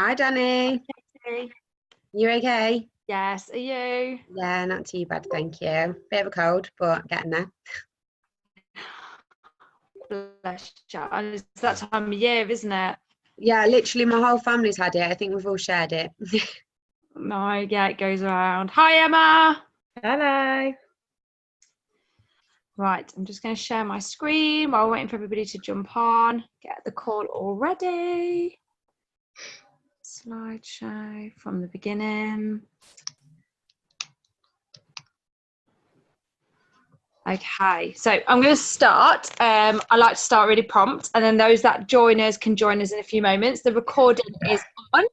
Hi, Danny. Hey. You okay? Yes, are you? Yeah, not too bad, thank you. Bit of a cold, but getting there. Bless you. And it's that time of year, isn't it? Yeah, literally my whole family's had it. I think we've all shared it. No, yeah, it goes around. Hi, Emma. Hello. Right, I'm just going to share my screen while waiting for everybody to jump on. Get the call all ready. Slideshow from the beginning. Okay, so I'm going to start. I like to start really prompt, and then those that join us can join us in a few moments. The recording is on.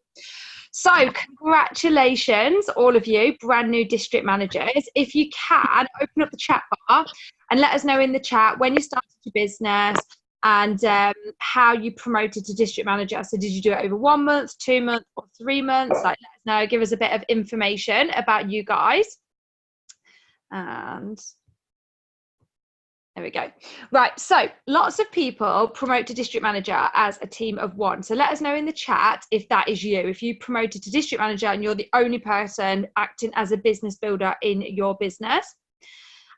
So congratulations, all of you, brand new district managers. If you can, open up the chat bar and let us know in the chat when you started your business and how you promoted to district manager. So did you do it over 1 month, 2 months, or 3 months? Like, let us know, give us a bit of information about you guys. And there we go. Right, so lots of people promote to district manager as a team of one. So let us know in the chat if that is you. If you promoted to district manager and you're the only person acting as a business builder in your business.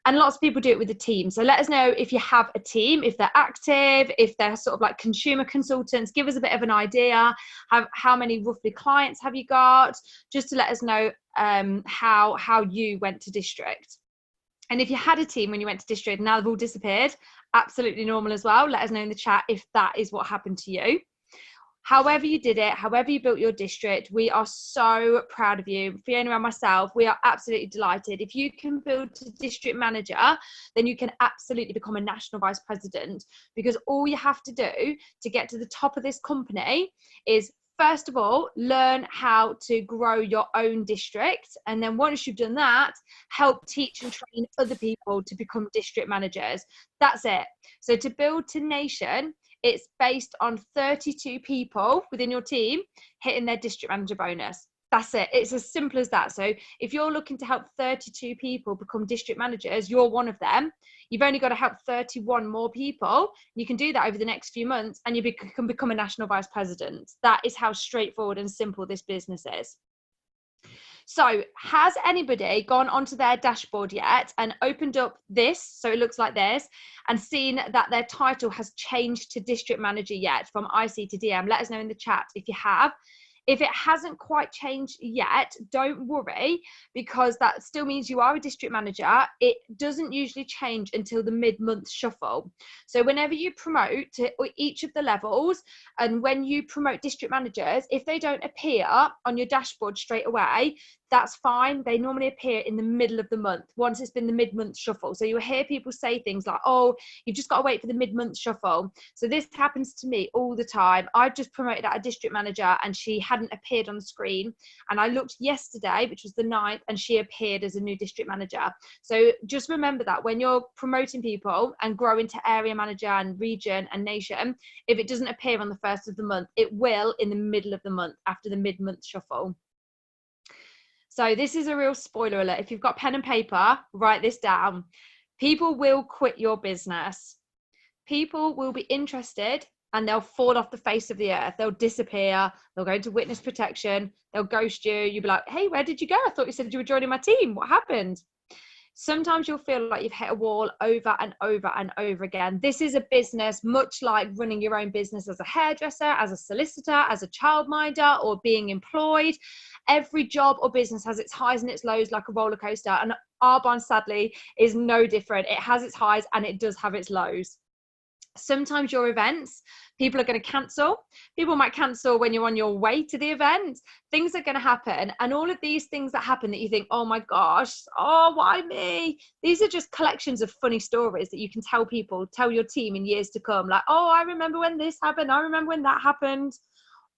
And lots of people do it with a team. So let us know if you have a team, if they're active, if they're sort of like consumer consultants. Give us a bit of an idea. How many roughly clients have you got? Just to let us know how you went to district. And if you had a team when you went to district and now they've all disappeared, absolutely normal as well. Let us know in the chat if that is what happened to you. However you did it, however you built your district, we are so proud of you. Fiona and myself, we are absolutely delighted. If you can build to district manager, then you can absolutely become a national vice president, because all you have to do to get to the top of this company is, first of all, learn how to grow your own district. And then once you've done that, help teach and train other people to become district managers. That's it. So to build to nation, it's based on 32 people within your team hitting their district manager bonus. That's it. It's as simple as that. So if you're looking to help 32 people become district managers, you're one of them. You've only got to help 31 more people. You can do that over the next few months and you can become a national vice president. That is how straightforward and simple this business is. So has anybody gone onto their dashboard yet and opened up this, so it looks like this, and seen that their title has changed to district manager yet from IC to DM? Let us know in the chat if you have. If it hasn't quite changed yet, don't worry, because that still means you are a district manager. It doesn't usually change until the mid-month shuffle. So whenever you promote to each of the levels, and when you promote district managers, if they don't appear on your dashboard straight away, that's fine. They normally appear in the middle of the month, once it's been the mid-month shuffle. So you'll hear people say things like, oh, you've just got to wait for the mid-month shuffle. So this happens to me all the time. I've just promoted at a district manager and she hadn't appeared on the screen. And I looked yesterday, which was the 9th, and she appeared as a new district manager. So just remember that when you're promoting people and growing to area manager and region and nation, if it doesn't appear on the 1st of the month, it will in the middle of the month after the mid-month shuffle. So this is a real spoiler alert. If you've got pen and paper, write this down. People will quit your business. People will be interested and they'll fall off the face of the earth. They'll disappear. They'll go into witness protection. They'll ghost you. You'll be like, hey, where did you go? I thought you said you were joining my team. What happened? Sometimes you'll feel like you've hit a wall over and over and over again. This is a business much like running your own business as a hairdresser, as a solicitor, as a childminder, or being employed. Every job or business has its highs and its lows like a roller coaster, and our barn, sadly, is no different. It has its highs and it does have its lows. Sometimes your events, people are going to cancel. People might cancel when you're on your way to the event. Things are going to happen. And all of these things that happen that you think, oh my gosh, oh, why me? These are just collections of funny stories that you can tell people, tell your team in years to come. Like, oh, I remember when this happened. I remember when that happened.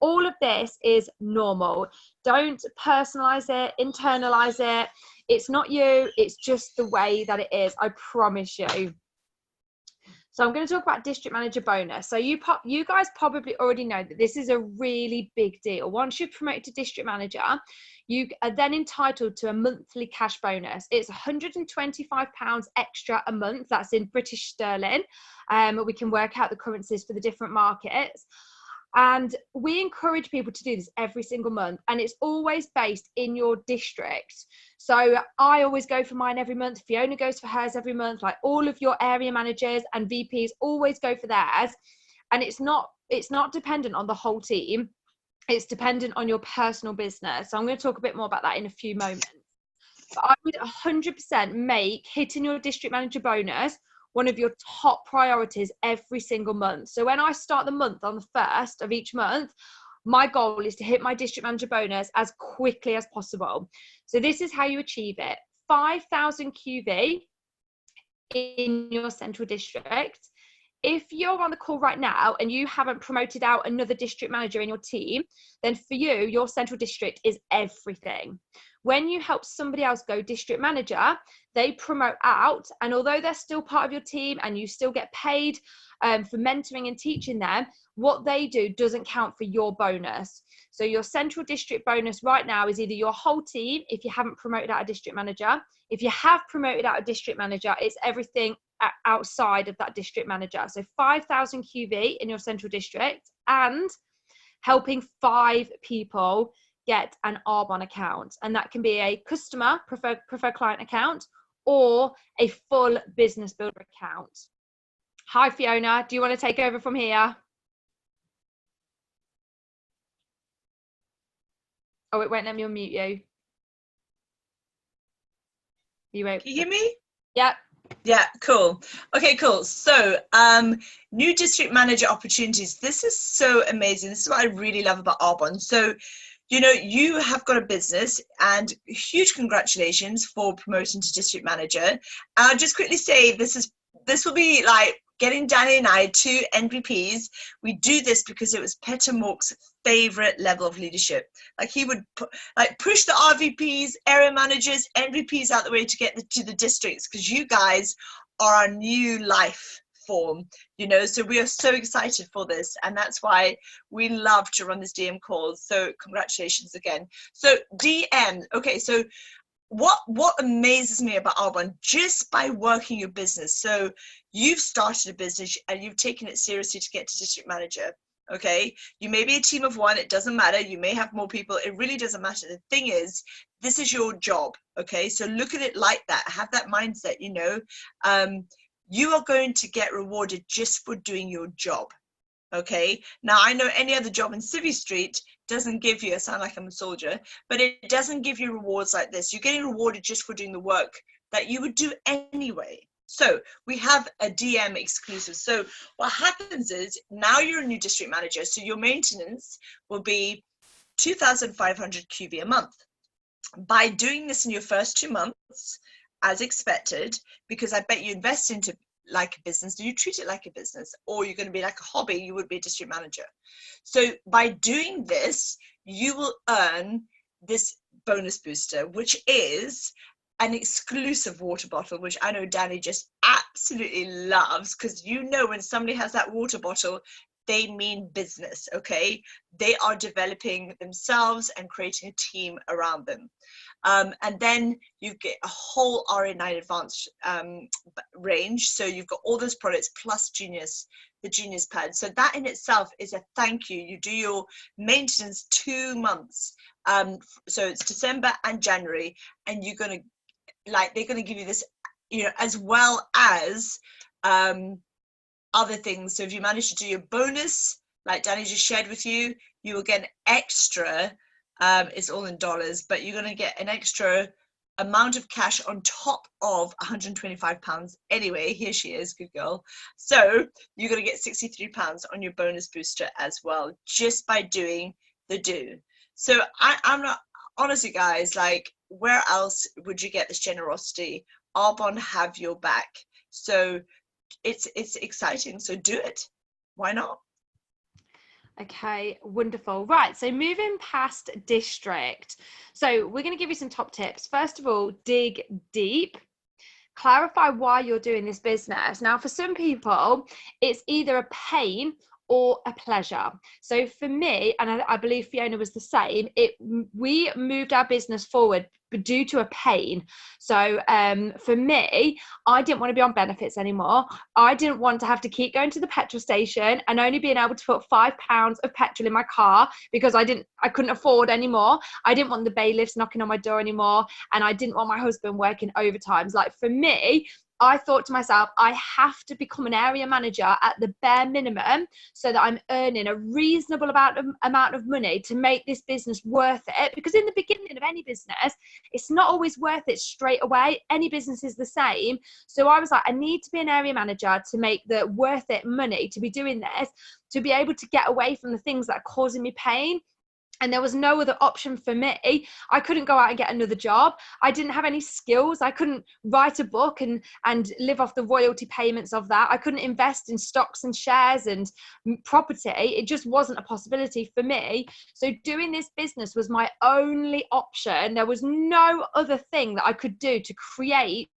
All of this is normal. Don't personalize it, internalize it. It's not you. It's just the way that it is. I promise you. So I'm going to talk about district manager bonus. So you guys probably already know that this is a really big deal. Once you're promoted to district manager, you are then entitled to a monthly cash bonus. It's £125 extra a month. That's in British sterling. We can work out the currencies for the different markets. And we encourage people to do this every single month, and it's always based in your district. So I always go for mine every month. Fiona goes for hers every month. Like all of your area managers and VPs always go for theirs. And it's not dependent on the whole team. It's dependent on your personal business. So I'm going to talk a bit more about that in a few moments. But I would 100% make hitting your district manager bonus one of your top priorities every single month. So when I start the month on the 1st of each month, my goal is to hit my district manager bonus as quickly as possible. So this is how you achieve it. 5,000 QV in your central district. If you're on the call right now and you haven't promoted out another district manager in your team, then for you, your central district is everything. When you help somebody else go district manager, they promote out, and although they're still part of your team and you still get paid for mentoring and teaching them, what they do doesn't count for your bonus. So your central district bonus right now is either your whole team if you haven't promoted out a district manager. If you have promoted out a district manager, it's everything outside of that district manager. So 5,000 QV in your central district, and helping 5 people get an Arbonne account, and that can be a customer preferred client account or a full business builder account. Hi Fiona, do you want to take over from here? Oh, it won't let me unmute you. You won't. Can you hear me? Yep. Yeah, cool. Okay, cool. So new district manager opportunities. This is so amazing. This is what I really love about Arbonne. So you know, you have got a business, and huge congratulations for promoting to district manager. And I'll just quickly say this will be like getting Danni and I 2 NVPs. We do this because it was Peter Mork's favorite level of leadership. Like he would push the RVPs, area managers, NVPs out the way to get to the districts, because you guys are our new life form, you know. So we are so excited for this, and that's why we love to run this DM calls. So congratulations again. So DM, okay, so what amazes me about Arbonne, just by working your business, so you've started a business and you've taken it seriously to get to district manager. Okay, you may be a team of 1, it doesn't matter, you may have more people, it really doesn't matter. The thing is, this is your job. Okay, so look at it like that, have that mindset, you know. You are going to get rewarded just for doing your job. Okay, now I know any other job in Civvy Street doesn't give you, I sound like I'm a soldier, but it doesn't give you rewards like this. You're getting rewarded just for doing the work that you would do anyway. So we have a DM exclusive. So what happens is, now you're a new district manager, so your maintenance will be 2,500 QV a month. By doing this in your first 2 months, as expected, because I bet you invest into like a business, do you treat it like a business, or you're going to be like a hobby, you would be a district manager. So by doing this, you will earn this bonus booster, which is an exclusive water bottle, which I know Danni just absolutely loves, because you know when somebody has that water bottle, they mean business. Okay, they are developing themselves and creating a team around them. And then you get a whole RA9 advanced range. So you've got all those products plus Genius, the Genius pad. So that in itself is a thank you. You do your maintenance 2 months. So it's December and January, and you're going to, like, they're going to give you this, you know, as well as other things. So if you manage to do your bonus, like Danni just shared with you, you will get an extra, it's all in dollars, but you're going to get an extra amount of cash on top of £125 anyway. Here she is, good girl. So you're going to get £63 on your bonus booster as well, just by doing the do. So I'm not, honestly guys, like, where else would you get this generosity? Arbonne have your back. So it's exciting, so do it. Why not? Okay, wonderful. Right, so moving past district, so we're going to give you some top tips. First of all, dig deep. Clarify why you're doing this business. Now, for some people, it's either a pain or a pleasure. So for me, and I believe Fiona was the same, we moved our business forward due to a pain. So for me, I didn't want to be on benefits anymore. I didn't want to have to keep going to the petrol station and only being able to put £5 of petrol in my car because I couldn't afford anymore. I didn't want the bailiffs knocking on my door anymore, and I didn't want my husband working overtimes. Like for me, I thought to myself, I have to become an area manager at the bare minimum so that I'm earning a reasonable amount of money to make this business worth it. Because in the beginning of any business, it's not always worth it straight away. Any business is the same. So I was like, I need to be an area manager to make the worth it money to be doing this, to be able to get away from the things that are causing me pain. And there was no other option for me. I couldn't go out and get another job. I didn't have any skills. I couldn't write a book and live off the royalty payments of that. I couldn't invest in stocks and shares and property. It just wasn't a possibility for me. So doing this business was my only option. There was no other thing that I could do to create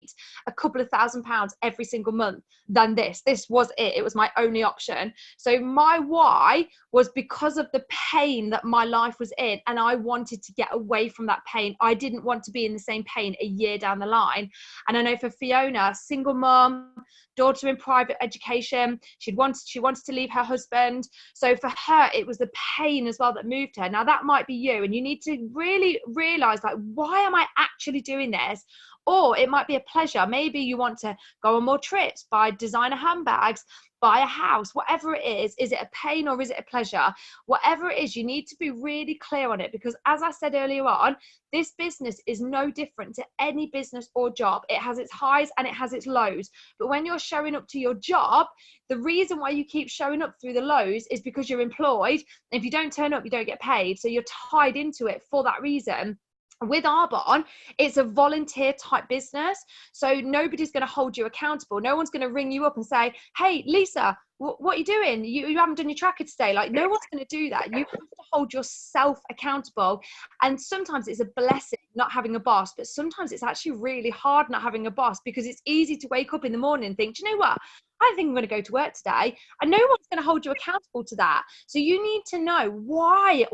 a couple of £1,000s every single month than this. This was it. It was my only option. So my why was because of the pain that my life was in, and I wanted to get away from that pain. I didn't want to be in the same pain a year down the line. And I know for Fiona, single mom, daughter in private education, she wanted to leave her husband. So for her, it was the pain as well that moved her. Now that might be you, and you need to really realize, like, why am I actually doing this? Or it might be a pleasure. Maybe you want to go on more trips, buy designer handbags, buy a house, whatever it is it a pain or is it a pleasure? Whatever it is, you need to be really clear on it, because as I said earlier on, this business is no different to any business or job. It has its highs and it has its lows. But when you're showing up to your job, the reason why you keep showing up through the lows is because you're employed. If you don't turn up, you don't get paid. So you're tied into it for that reason. With Arbonne, it's a volunteer type business. So nobody's going to hold you accountable. No one's going to ring you up and say, hey, Lisa, what are you doing? You haven't done your tracker today. Like, no one's going to do that. You have to hold yourself accountable. And sometimes it's a blessing not having a boss, but sometimes it's actually really hard not having a boss, because it's easy to wake up in the morning and think, do you know what? I think I'm going to go to work today, and no one's going to hold you accountable to that. So you need to know why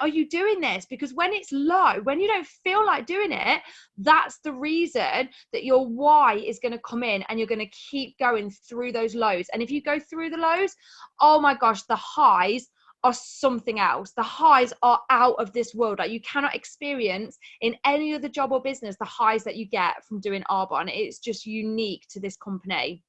are you doing this? Because when it's low, when you don't feel like doing it, that's the reason that your why is going to come in, and you're going to keep going through those lows. And if you go through the lows, oh my gosh, the highs are something else. The highs are out of this world. Like, you cannot experience in any other job or business the highs that you get from doing Arbonne. It's just unique to this company.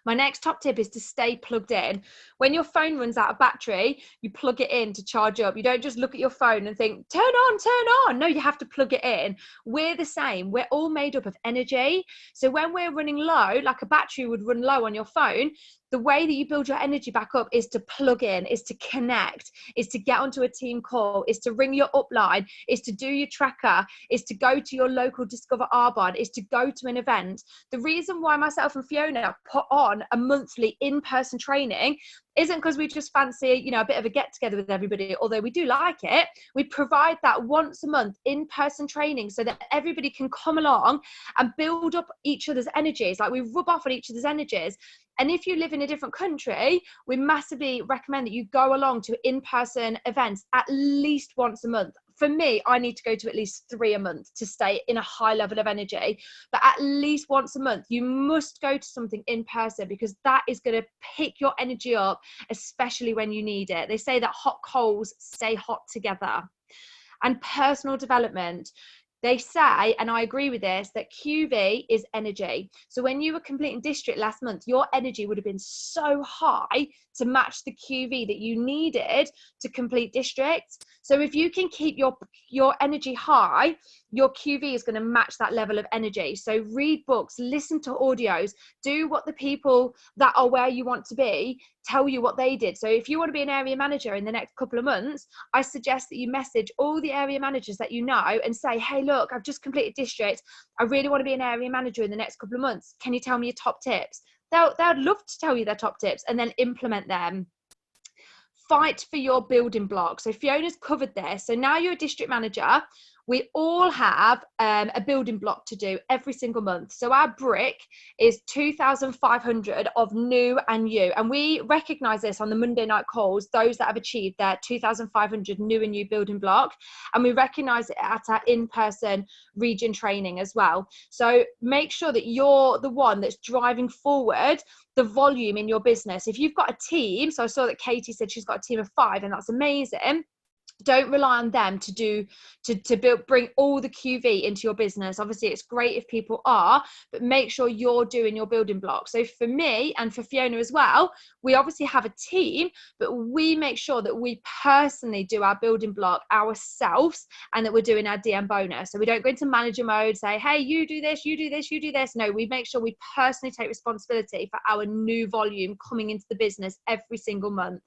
My next top tip is to stay plugged in. When your phone runs out of battery, you plug it in to charge up. You don't just look at your phone and think, turn on. No, you have to plug it in. We're the same. We're all made up of energy. So when we're running low, like a battery would run low on your phone, the way that you build your energy back up is to plug in, is to connect, is to get onto a team call, is to ring your upline, is to do your tracker, is to go to your local Discover Arbonne, is to go to an event. The reason why myself and Fiona put on a monthly in-person training isn't because we just fancy, a bit of a get together with everybody, although we do like it. We provide that once a month in-person training so that everybody can come along and build up each other's energies. Like, we rub off on each other's energies. And if you live in a different country, we massively recommend that you go along to in-person events at least once a month. For me, I need to go to at least 3 a month to stay in a high level of energy. But at least once a month, you must go to something in person, because that is going to pick your energy up, especially when you need it. They say that hot coals stay hot together. And personal development. They say, and I agree with this, that QV is energy. So when you were completing district last month, your energy would have been so high to match the QV that you needed to complete district. So if you can keep your energy high, your QV is going to match that level of energy. So read books, listen to audios, do what the people that are where you want to be tell you what they did. So if you want to be an area manager in the next couple of months, I suggest that you message all the area managers that you know and say, hey, look, I've just completed district. I really want to be an area manager in the next couple of months. Can you tell me your top tips? They'd love to tell you their top tips, and then implement them. Fight for your building blocks. So Fiona's covered this. So now you're a district manager. we all have a building block to do every single month. So our brick is 2,500 of new and you. And we recognize this on the Monday night calls, those that have achieved their 2,500 new and new building block. And we recognize it at our in-person region training as well. So make sure that you're the one that's driving forward the volume in your business. If you've got a team, so I saw that Katie said she's got a team of 5, and that's amazing. Don't rely on them to bring all the QV into your business. Obviously, it's great if people are, but make sure you're doing your building blocks. So for me and for Fiona as well, we obviously have a team, but we make sure that we personally do our building block ourselves, and that we're doing our DM bonus. So we don't go into manager mode, say, hey, you do this, you do this, you do this. No, we make sure we personally take responsibility for our new volume coming into the business every single month.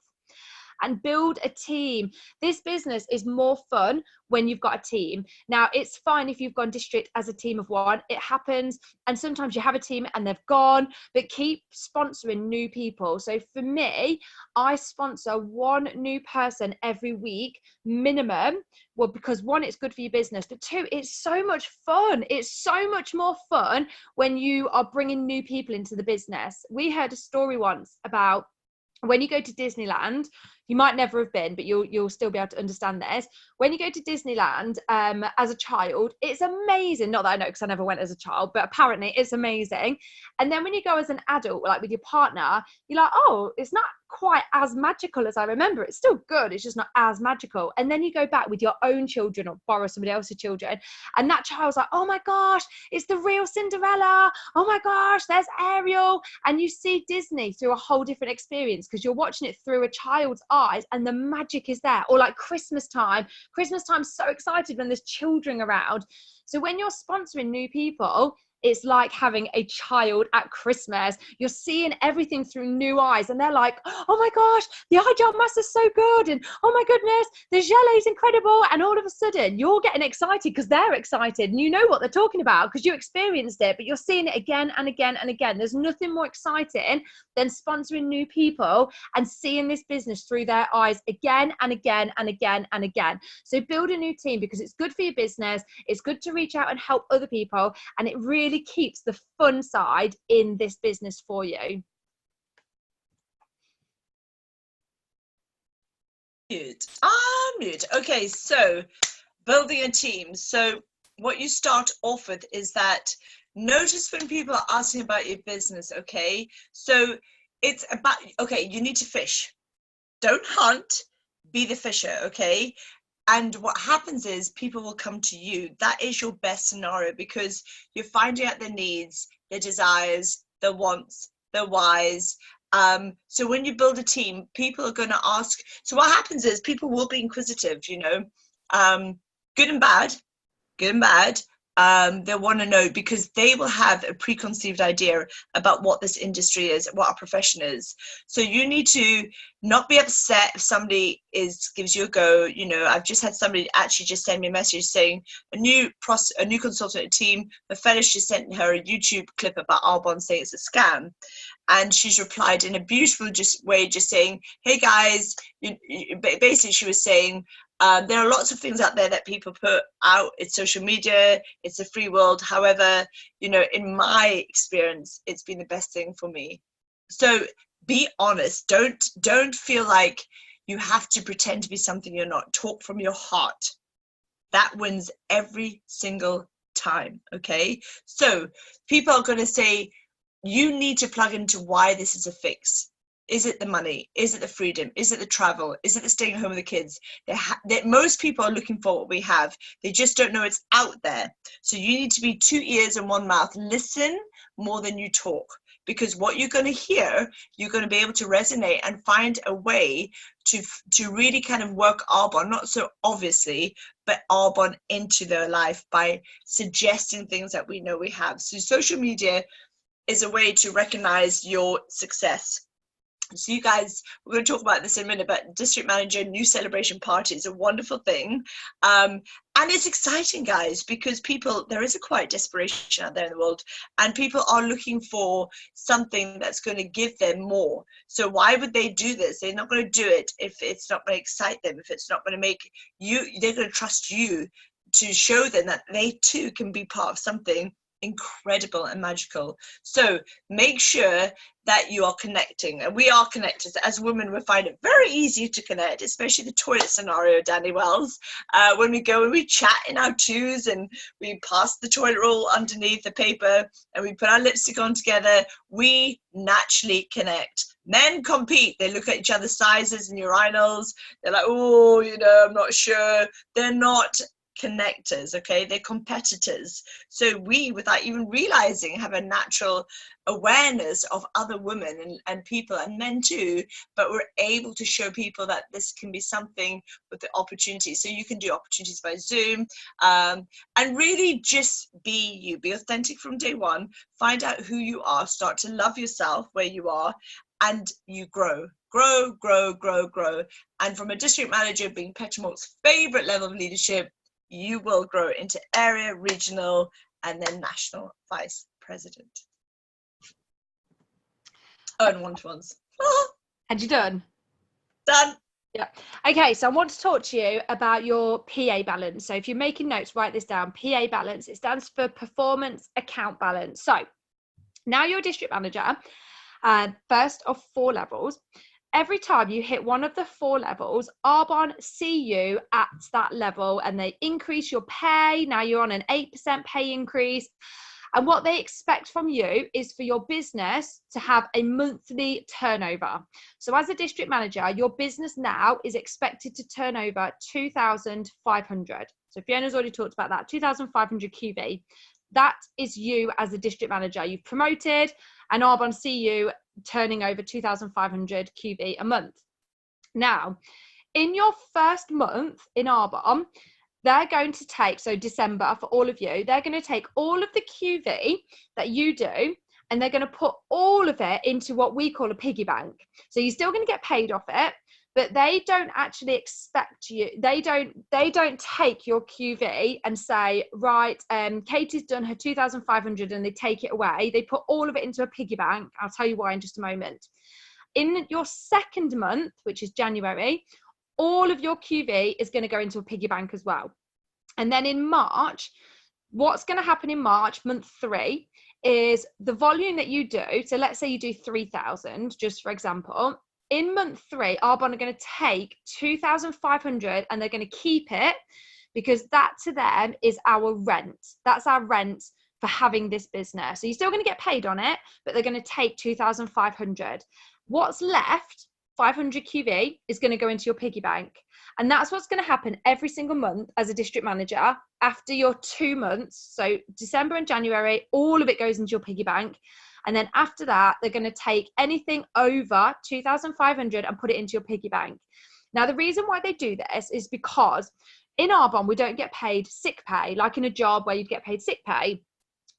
And build a team. This business is more fun when you've got a team. Now, it's fine if you've gone district as a team of 1. It happens. And sometimes you have a team and they've gone, but keep sponsoring new people. So for me, I sponsor 1 new person every week minimum. Well, because 1, it's good for your business, but 2, it's so much fun. It's so much more fun when you are bringing new people into the business. We heard a story once about when you go to Disneyland. You might never have been, but you'll still be able to understand this. When you go to Disneyland as a child, it's amazing. Not that I know, because I never went as a child, but apparently it's amazing. And then when you go as an adult, like with your partner, you're like, oh, it's not quite as magical as I remember. It's still good. It's just not as magical. And then you go back with your own children or borrow somebody else's children, and that child's like, oh my gosh, it's the real Cinderella. Oh my gosh, there's Ariel. And you see Disney through a whole different experience because you're watching it through a child's eyes, and the magic is there. Or like Christmas time's so excited when there's children around. So when you're sponsoring new people, it's like having a child at Christmas. You're seeing everything through new eyes, and they're like, oh my gosh, the eye gel mask is so good, and oh my goodness, the gelée is incredible. And all of a sudden you're getting excited because they're excited, and you know what they're talking about because you experienced it, but you're seeing it again and again and again. There's nothing more exciting than sponsoring new people and seeing this business through their eyes again and again and again and again. So build a new team, because it's good for your business. It's good to reach out and help other people, and it really keeps the fun side in this business for you. Mute. Okay, so building a team. So what you start off with is that notice when people are asking about your business, okay? So it's about, okay, you need to fish. Don't hunt, be the fisher, okay? And what happens is people will come to you. That is your best scenario, because you're finding out their needs, their desires, their wants, their whys. So when you build a team, people are going to ask. So what happens is people will be inquisitive, you know, good and bad. They want to know, because they will have a preconceived idea about what this industry is, what our profession is. So you need to not be upset if somebody gives you a go. You know, I've just had somebody actually just send me a message saying a new consultant team, the fetish just sent her a YouTube clip about Arbonne saying it's a scam. And she's replied in a beautiful way, just saying, hey guys, basically she was saying, there are lots of things out there that people put out. It's social media, it's a free world. However, you know, in my experience, it's been the best thing for me. So be honest. Don't feel like you have to pretend to be something you're not. Talk from your heart. That wins every single time, okay? So people are going to say, you need to plug into why this is a fix. Is it the money? Is it the freedom? Is it the travel? Is it the staying home with the kids? Most people are looking for what we have. They just don't know it's out there. So you need to be 2 ears and 1 mouth. Listen more than you talk, because what you're going to hear, you're going to be able to resonate and find a way to really kind of work Arbonne, not so obviously, but Arbonne into their life by suggesting things that we know we have. So social media is a way to recognize your success. So you guys, we're going to talk about this in a minute, but district manager, new celebration party is a wonderful thing. And it's exciting, guys, because there is a quiet desperation out there in the world, and people are looking for something that's going to give them more. So why would they do this? They're not going to do it if it's not going to excite them, if it's not going to make you, they're going to trust you to show them that they too can be part of something incredible and magical. So make sure that you are connecting, and we are connected. As women, we find it very easy to connect, especially the toilet scenario, Danny Wells. When we go and we chat in our twos and we pass the toilet roll underneath the paper and we put our lipstick on together, we naturally connect. Men compete. They look at each other's sizes and urinals. They're like, oh, you know, I'm not sure. They're not connectors, okay? They're competitors. So we, without even realizing, have a natural awareness of other women and people and men too, but we're able to show people that this can be something with the opportunities. So you can do opportunities by Zoom, and really just be you, be authentic from day one, find out who you are, start to love yourself where you are, and you grow. And from a district manager, being Petamort's favorite level of leadership, you will grow into area, regional, and then national vice president. Oh, and one-to-ones. And you're done? Done. Yeah. Okay, so I want to talk to you about your PA balance. So if you're making notes, write this down. PA balance, it stands for performance account balance. So now you're a district manager, first of 4 levels. Every time you hit one of the 4 levels, Arbonne see you at that level and they increase your pay. Now you're on an 8% pay increase. And what they expect from you is for your business to have a monthly turnover. So as a district manager, your business now is expected to turn over 2,500. So Fiona's already talked about that, 2,500 QV. That is you as a district manager. You've promoted, and Arbonne see you turning over 2,500 QV a month. Now, in your first month in Arbonne, they're going to take, so December for all of you, they're going to take all of the QV that you do and they're going to put all of it into what we call a piggy bank. So you're still going to get paid off it, but they don't actually expect you, they don't take your QV and say, right, Katie's done her 2,500 and they take it away. They put all of it into a piggy bank. I'll tell you why in just a moment. In your second month, which is January, all of your QV is going to go into a piggy bank as well. And then in March, what's going to happen in March, month 3, is the volume that you do. So let's say you do 3,000, just for example. In month 3, Arbonne are going to take 2,500 and they're going to keep it because that to them is our rent. That's our rent for having this business. So you're still going to get paid on it, but they're going to take 2,500. What's left, 500 QV, is going to go into your piggy bank. And that's what's going to happen every single month as a district manager after your 2 months. So December and January, all of it goes into your piggy bank. And then after that, they're going to take anything over 2,500 and put it into your piggy bank. Now, the reason why they do this is because in Arbonne, we don't get paid sick pay, like in a job where you'd get paid sick pay.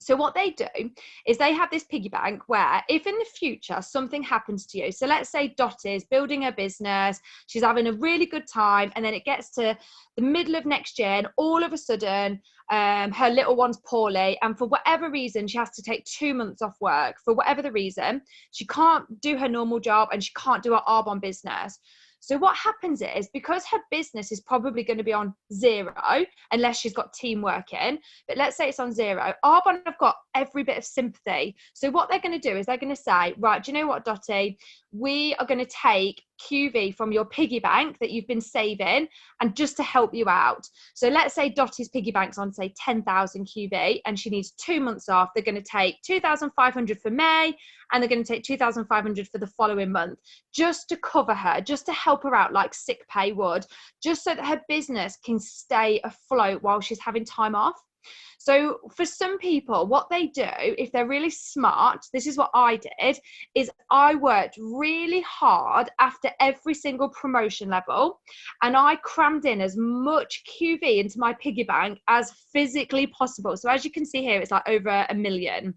So what they do is they have this piggy bank where if in the future something happens to you, so let's say Dottie's building her business, she's having a really good time, and then it gets to the middle of next year and all of a sudden her little one's poorly, and for whatever reason she has to take 2 months off work. For whatever the reason, she can't do her normal job and she can't do her Arbonne business. So what happens is, because her business is probably going to be on 0, unless she's got team working, but let's say it's on 0, Arbonne have got every bit of sympathy. So what they're going to do is they're going to say, right, do you know what, Dottie, we are going to take QV from your piggy bank that you've been saving, and just to help you out. So let's say Dottie's piggy bank's on, say, 10,000 QV and she needs 2 months off. They're going to take 2,500 for May and they're going to take 2,500 for the following month, just to cover her, just to help her out like sick pay would, just so that her business can stay afloat while she's having time off. So for some people, what they do, if they're really smart, this is what I did, is I worked really hard after every single promotion level, and I crammed in as much QV into my piggy bank as physically possible. So as you can see here, it's like over 1 million.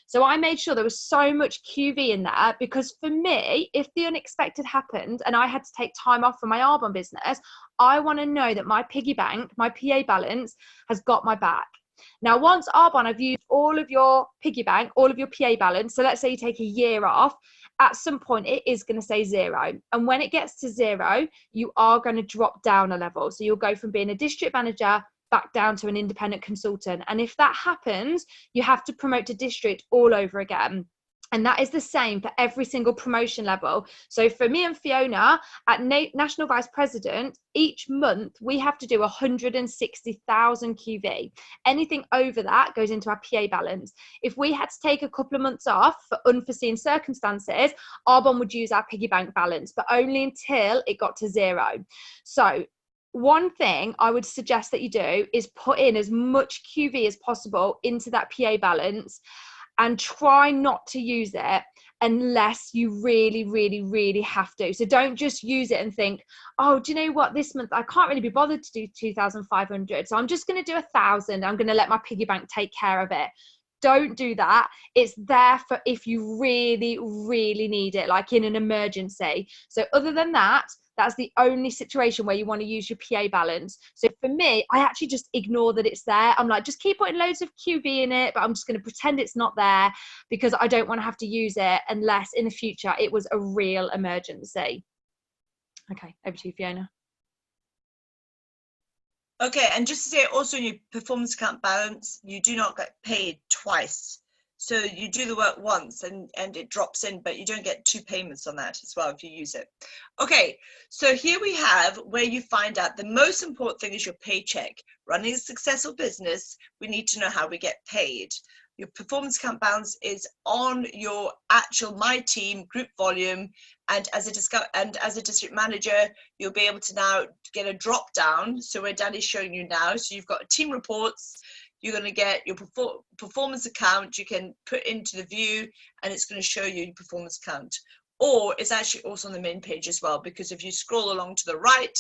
So I made sure there was so much QV in there, because for me, if the unexpected happened and I had to take time off for my Arbonne business, I want to know that my piggy bank, my PA balance, has got my back. Now, once Arbonne have used all of your piggy bank, all of your PA balance, so let's say you take a year off, at some point it is going to say 0. And when it gets to 0, you are going to drop down a level. So you'll go from being a district manager back down to an independent consultant. And if that happens, you have to promote to district all over again. And that is the same for every single promotion level. So for me and Fiona at National Vice President, each month we have to do 160,000 QV. Anything over that goes into our PA balance. If we had to take a couple of months off for unforeseen circumstances, Arbonne would use our piggy bank balance, but only until it got to 0. So one thing I would suggest that you do is put in as much QV as possible into that PA balance, and try not to use it unless you really, really, really have to. So don't just use it and think, oh, do you know what, this month I can't really be bothered to do 2,500, so I'm just going to do 1,000. I'm going to let my piggy bank take care of it. Don't do that. It's there for if you really, really need it, like in an emergency. So other than that, that's the only situation where you want to use your PA balance. So for me, I actually just ignore that it's there. I'm like, just keep putting loads of QV in it, but I'm just going to pretend it's not there because I don't want to have to use it unless in the future it was a real emergency. Okay, over to you, Fiona. Okay, and just to say also in your performance account balance, you do not get paid twice. So you do the work once and it drops in, but you don't get 2 payments on that as well if you use it. Okay, so here we have where you find out the most important thing is your paycheck. Running a successful business, we need to know how we get paid. Your performance account balance is on your actual My Team group volume, and as a district manager, you'll be able to now get a drop down. So where Danny's showing you now, so you've got team reports. You're going to get your performance account. You can put into the view, and it's going to show you your performance account. Or it's actually also on the main page as well, because if you scroll along to the right,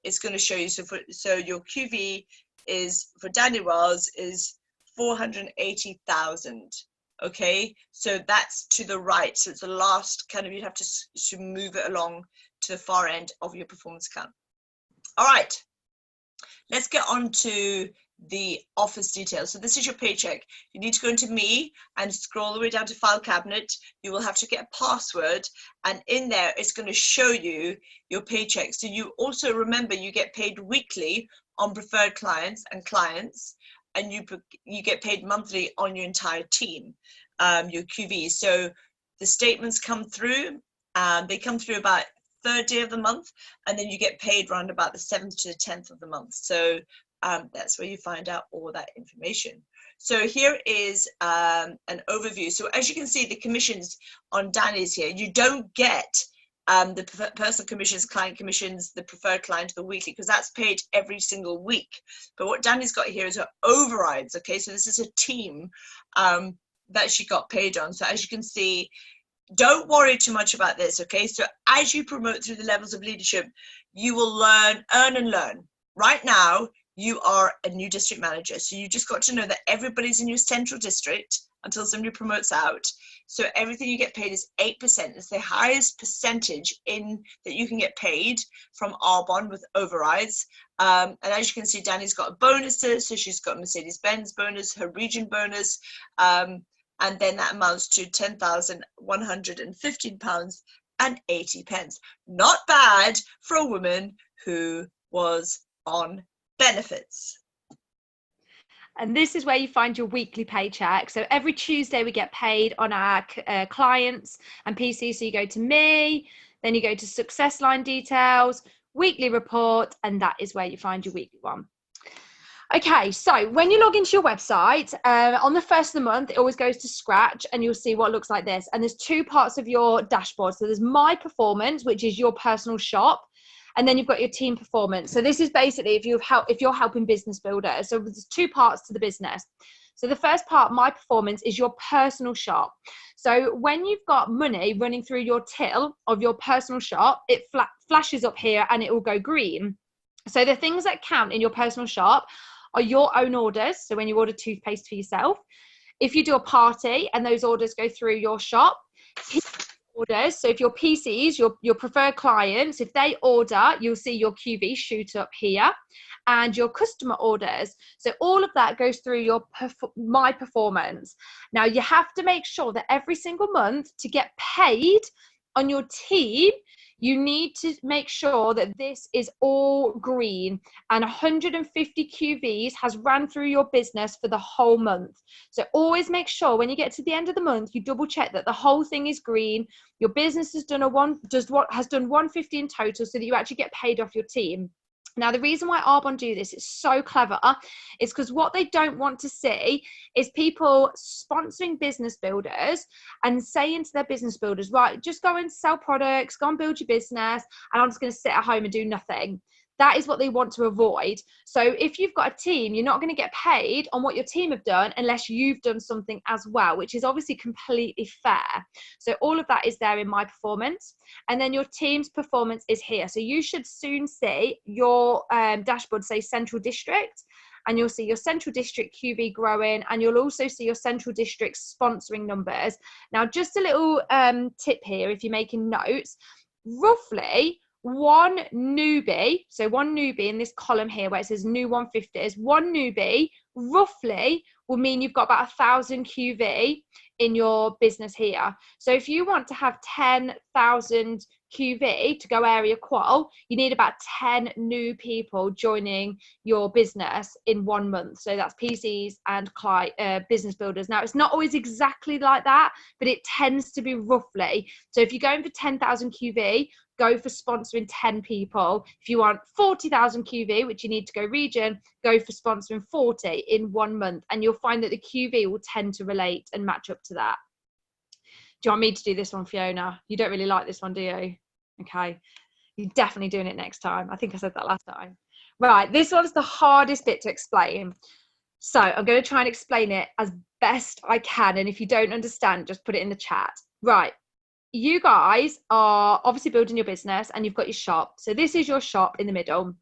it's going to show you. So your QV is for Danny Wells is 480,000. Okay, so that's to the right. So it's the last kind of, you'd have to move it along to the far end of your performance account. All right, let's get on to the office details. So this is your paycheck. You need to go into Me and scroll all the way down to File Cabinet. You will have to get a password, and in there it's going to show you your paycheck. So you also remember you get paid weekly on preferred clients, and you get paid monthly on your entire team, your QV. So the statements come through, they come through about 3rd day of the month, and then you get paid around about the 7th to the 10th of the month. So that's where you find out all that information. So here is an overview. So as you can see, the commissions on Danny's here, you don't get the personal commissions, client commissions, the preferred client, the weekly, because that's paid every single week. But what Danny's got here is her overrides. Okay, so this is a team that she got paid on. So as you can see, don't worry too much about this. Okay, so as you promote through the levels of leadership, you will earn and learn. Right now, you are a new district manager, so you just got to know that everybody's in your central district until somebody promotes out. So everything you get paid is 8%. It's the highest percentage that you can get paid from Arbonne with overrides. And as you can see, Danny's got bonuses. So she's got Mercedes-Benz bonus, her region bonus, and then that amounts to £10,115.80. Not bad for a woman who was on benefits. And this is where you find your weekly paycheck. So every Tuesday we get paid on our clients and PC. So you go to Me, then you go to success line details, weekly report, and that is where you find your weekly one. Okay, so when you log into your website, on the 1st of the month, it always goes to scratch, and you'll see what looks like this. And there's 2 parts of your dashboard. So there's My Performance, which is your personal shop. And then you've got your team performance. So this is basically if you're helping business builders. So there's 2 parts to the business. So the first part, My Performance, is your personal shop. So when you've got money running through your till of your personal shop, it flashes up here and it will go green. So the things that count in your personal shop are your own orders. So when you order toothpaste for yourself, if you do a party and those orders go through your shop, orders. So if your PCs, your preferred clients, if they order, you'll see your QV shoot up here, and your customer orders. So all of that goes through your My Performance. Now you have to make sure that every single month to get paid On your team, you need to make sure that this is all green and 150 QVs has ran through your business for the whole month. So always make sure when you get to the end of the month, you double check that the whole thing is green. Your business has done 150 in total, so that you actually get paid off your team. Now, the reason why Arbonne do this, it's so clever, is because what they don't want to see is people sponsoring business builders and saying to their business builders, right, just go and sell products, go and build your business, and I'm just going to sit at home and do nothing. That is what they want to avoid. So if you've got a team, you're not going to get paid on what your team have done unless you've done something as well, which is obviously completely fair. So all of that is there in my performance. And then your team's performance is here. So you should soon see your dashboard say central district, and you'll see your central district QV growing, and you'll also see your central district sponsoring numbers. Now, just a little tip here, if you're making notes, roughly one newbie, so one newbie in this column here where it says new 150s, one newbie roughly will mean you've got about 1,000 QV in your business here. So if you want to have 10,000 QV to go area qual, you need about 10 new people joining your business in 1 month. So that's PCs and business builders. Now, it's not always exactly like that, but it tends to be roughly. So if you're going for 10,000 QV, go for sponsoring 10 people. If you want 40,000 QV, which you need to go region, go for sponsoring 40 in 1 month. And you'll find that the QV will tend to relate and match up to that. Do you want me to do this one, Fiona? You don't really like this one, do you? Okay. You're definitely doing it next time. I think I said that last time. Right. This one's the hardest bit to explain. So I'm going to try and explain it as best I can. And if you don't understand, just put it in the chat. Right. You guys are obviously building your business and you've got your shop. So this is your shop in the middle.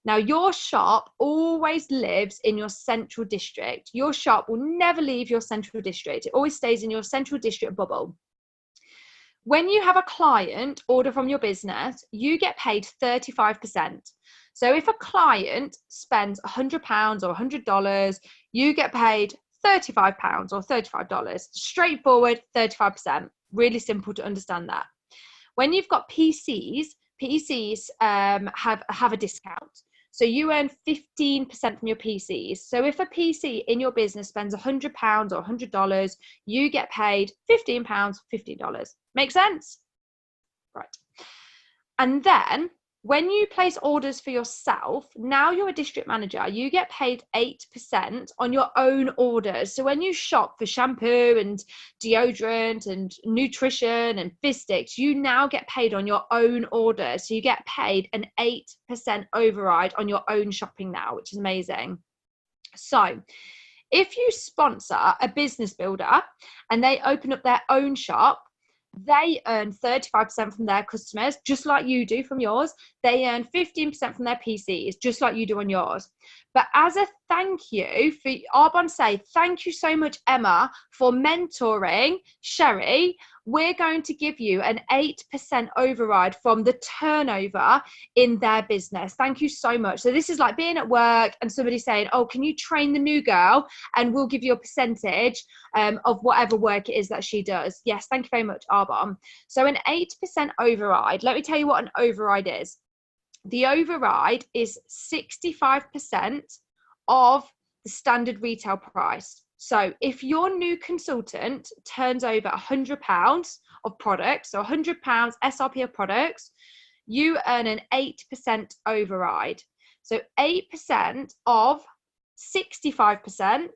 Now, your shop always lives in your central district. Your shop will never leave your central district. It always stays in your central district bubble. When you have a client order from your business, you get paid 35%. So if a client spends £100 or $100, you get paid £35 or $35. Straightforward, 35%. Really simple to understand that. When you've got PCs have a discount. So you earn 15% from your PCs. So if a PC in your business spends £100 or $100, you get paid £15, $15. Make sense? Right. And then when you place orders for yourself, now you're a district manager, you get paid 8% on your own orders. So when you shop for shampoo and deodorant and nutrition and fizz sticks, you now get paid on your own orders. So you get paid an 8% override on your own shopping now, which is amazing. So if you sponsor a business builder and they open up their own shop, they earn 35% from their customers, just like you do from yours. They earn 15% from their PCs, just like you do on yours. But as a thank you, for Arbonne say, thank you so much, Emma, for mentoring Sherry. We're going to give you an 8% override from the turnover in their business. Thank you so much. So this is like being at work and somebody saying, oh, can you train the new girl? And we'll give you a percentage of whatever work it is that she does. Yes, thank you very much, Arbonne. So an 8% override. Let me tell you what an override is. The override is 65% of the standard retail price. So if your new consultant turns over £100 of products, so £100 SRP of products, you earn an 8% override. So 8% of 65%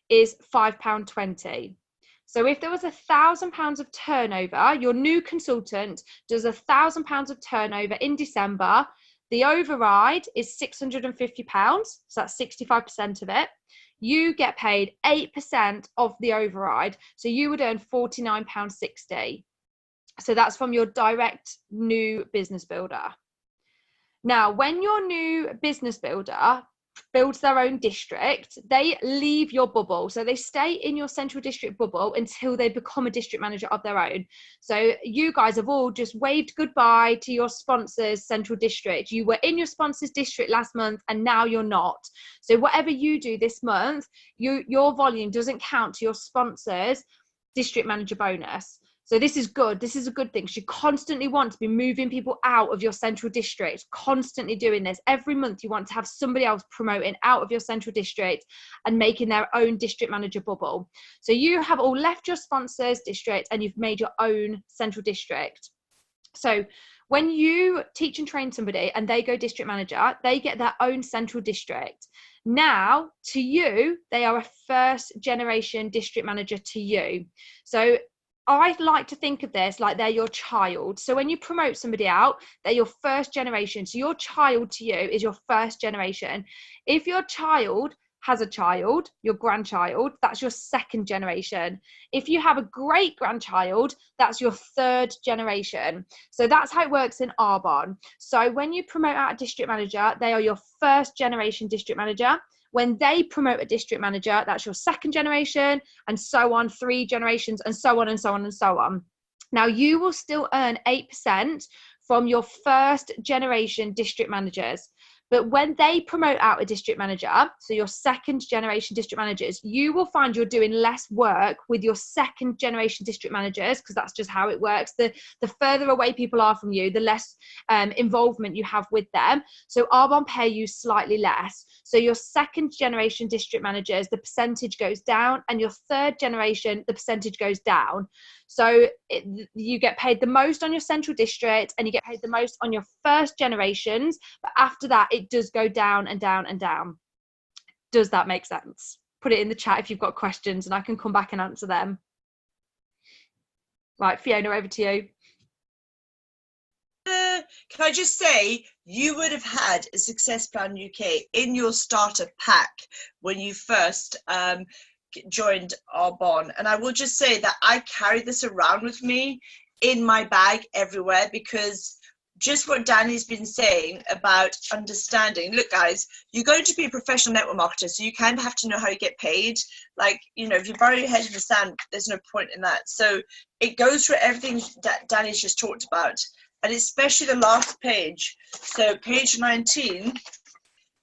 is £5.20. So if there was £1,000 of turnover, your new consultant does £1,000 of turnover in December, the override is £650, so that's 65% of it. You get paid 8% of the override, so you would earn £49.60. So that's from your direct new business builder. Now, when your new business builder builds their own district, they leave your bubble. So they stay in your central district bubble until they become a district manager of their own. So you guys have all just waved goodbye to your sponsors central district. You were in your sponsors district last month and now you're not. So whatever you do this month, your volume doesn't count to your sponsors district manager bonus. So this is good. This is a good thing. You constantly want to be moving people out of your central district, constantly doing this. Every month you want to have somebody else promoting out of your central district and making their own district manager bubble. So you have all left your sponsors district and you've made your own central district. So when you teach and train somebody and they go district manager, they get their own central district. Now, to you, they are a first generation district manager to you. So I like to think of this like they're your child. So when you promote somebody out, they're your first generation. So your child to you is your first generation. If your child has a child, your grandchild, that's your second generation. If you have a great grandchild, that's your third generation. So that's how it works in Arbonne. So when you promote out a district manager, they are your first generation district manager. When they promote a district manager, that's your second generation, and so on, 3 generations, and so on and so on and so on. Now you will still earn 8% from your first generation district managers. But when they promote out a district manager, so your second generation district managers, you will find you're doing less work with your second generation district managers, because that's just how it works. The further away people are from you, the less involvement you have with them. So Arbonne pay you slightly less. So your second generation district managers, the percentage goes down, and your third generation, the percentage goes down. So you get paid the most on your central district and you get paid the most on your first generations. But after that, it does go down and down and down. Does that make sense? Put it in the chat if you've got questions and I can come back and answer them. Right, Fiona, over to you. Can I just say, you would have had a Success Plan UK in your starter pack when you first joined Arbonne, and I will just say that I carry this around with me in my bag everywhere, because just what Danny's been saying about understanding. Look, guys, you're going to be a professional network marketer, so you kind of have to know how you get paid. Like, you know, if you bury your head in the sand, there's no point in that. So it goes through everything that Danny's just talked about, and especially the last page. So page 19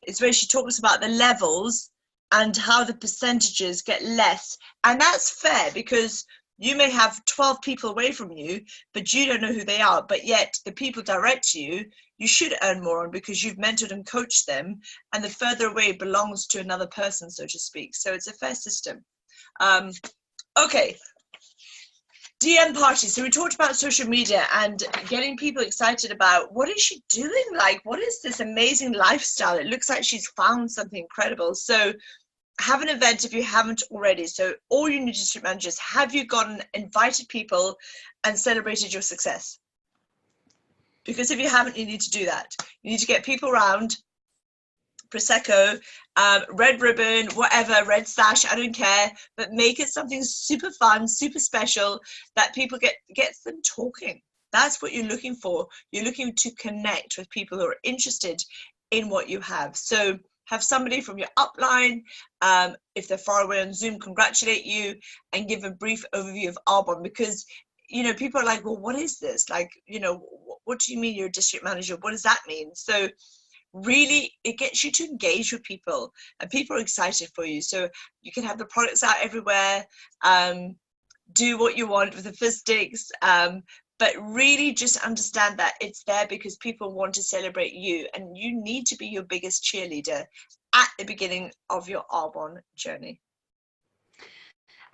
is where she talks about the levels and how the percentages get less. And that's fair, because you may have 12 people away from you, but you don't know who they are. But yet the people direct to you, you should earn more on, because you've mentored and coached them. And the further away belongs to another person, so to speak. So it's a fair system. Okay. DM parties. So we talked about social media and getting people excited about, what is she doing? Like, what is this amazing lifestyle? It looks like she's found something incredible. So have an event if you haven't already. So all you new district managers, have you gone and invited people and celebrated your success? Because if you haven't, you need to do that. You need to get people around, Prosecco, red ribbon, whatever, red sash, I don't care, but make it something super fun, super special, that people gets them talking. That's what you're looking for. You're looking to connect with people who are interested in what you have. So have somebody from your upline, if they're far away on Zoom, congratulate you and give a brief overview of Arbonne, because, you know, people are like, well, what is this? Like, you know, what do you mean you're a district manager? What does that mean? So really, it gets you to engage with people, and people are excited for you. So you can have the products out everywhere, do what you want with the fizz sticks, but really just understand that it's there because people want to celebrate you, and you need to be your biggest cheerleader at the beginning of your Arbonne journey.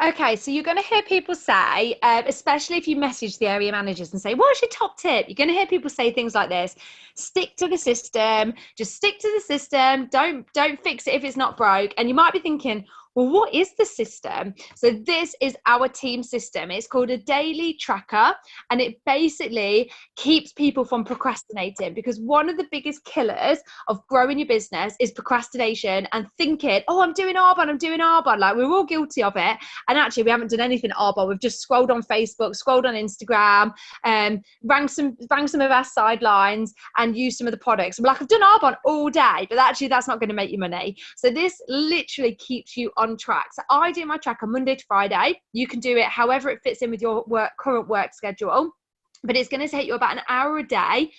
Okay, so you're going to hear people say, especially if you message the area managers and say, what's your top tip? You're going to hear people say things like this: stick to the system, just stick to the system, don't fix it if it's not broke. And you might be thinking, well, what is the system? So this is our team system. It's called a daily tracker, and it basically keeps people from procrastinating, because one of the biggest killers of growing your business is procrastination and thinking, oh, I'm doing Arbonne. Like, we're all guilty of it. And actually, we haven't done anything at Arbonne. We've just scrolled on Facebook, scrolled on Instagram, rang some of our sidelines and used some of the products. I'm like, I've done Arbonne all day, but actually that's not going to make you money. So this literally keeps you on track. So I do my tracker Monday to Friday. You can do it however it fits in with your current work schedule, but it's going to take you about an hour a day.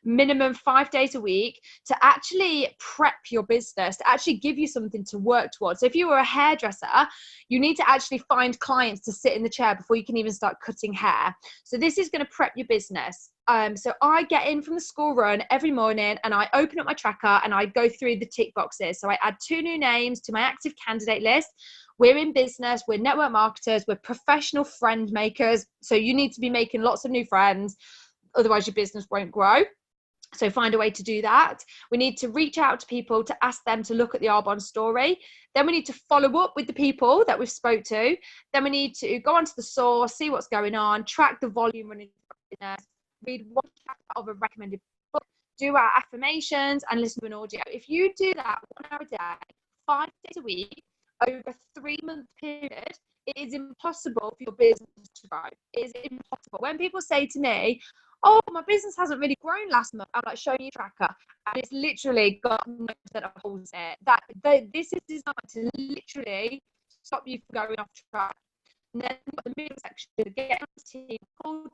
minimum 5 days a week to actually prep your business, to actually give you something to work towards. So if you were a hairdresser, you need to actually find clients to sit in the chair before you can even start cutting hair. So this is going to prep your business. So I get in from the school run every morning and I open up my tracker and I go through the tick boxes. So I add 2 new names to my active candidate list. We're in business, we're network marketers, we're professional friend makers. So you need to be making lots of new friends, otherwise your business won't grow. So find a way to do that. We need to reach out to people to ask them to look at the Arbonne story. Then we need to follow up with the people that we've spoke to. Then we need to go onto the source, see what's going on, track the volume running business, read one chapter of a recommended book, do our affirmations and listen to an audio. If you do that 1 hour a day, 5 days a week, over a 3-month period, it is impossible for your business to grow. It is impossible. When people say to me, oh, my business hasn't really grown last month, I'm like, show me your tracker. And it's literally got 9% of holes in it. This is designed to literally stop you from going off track. And then the middle section, get on the team, call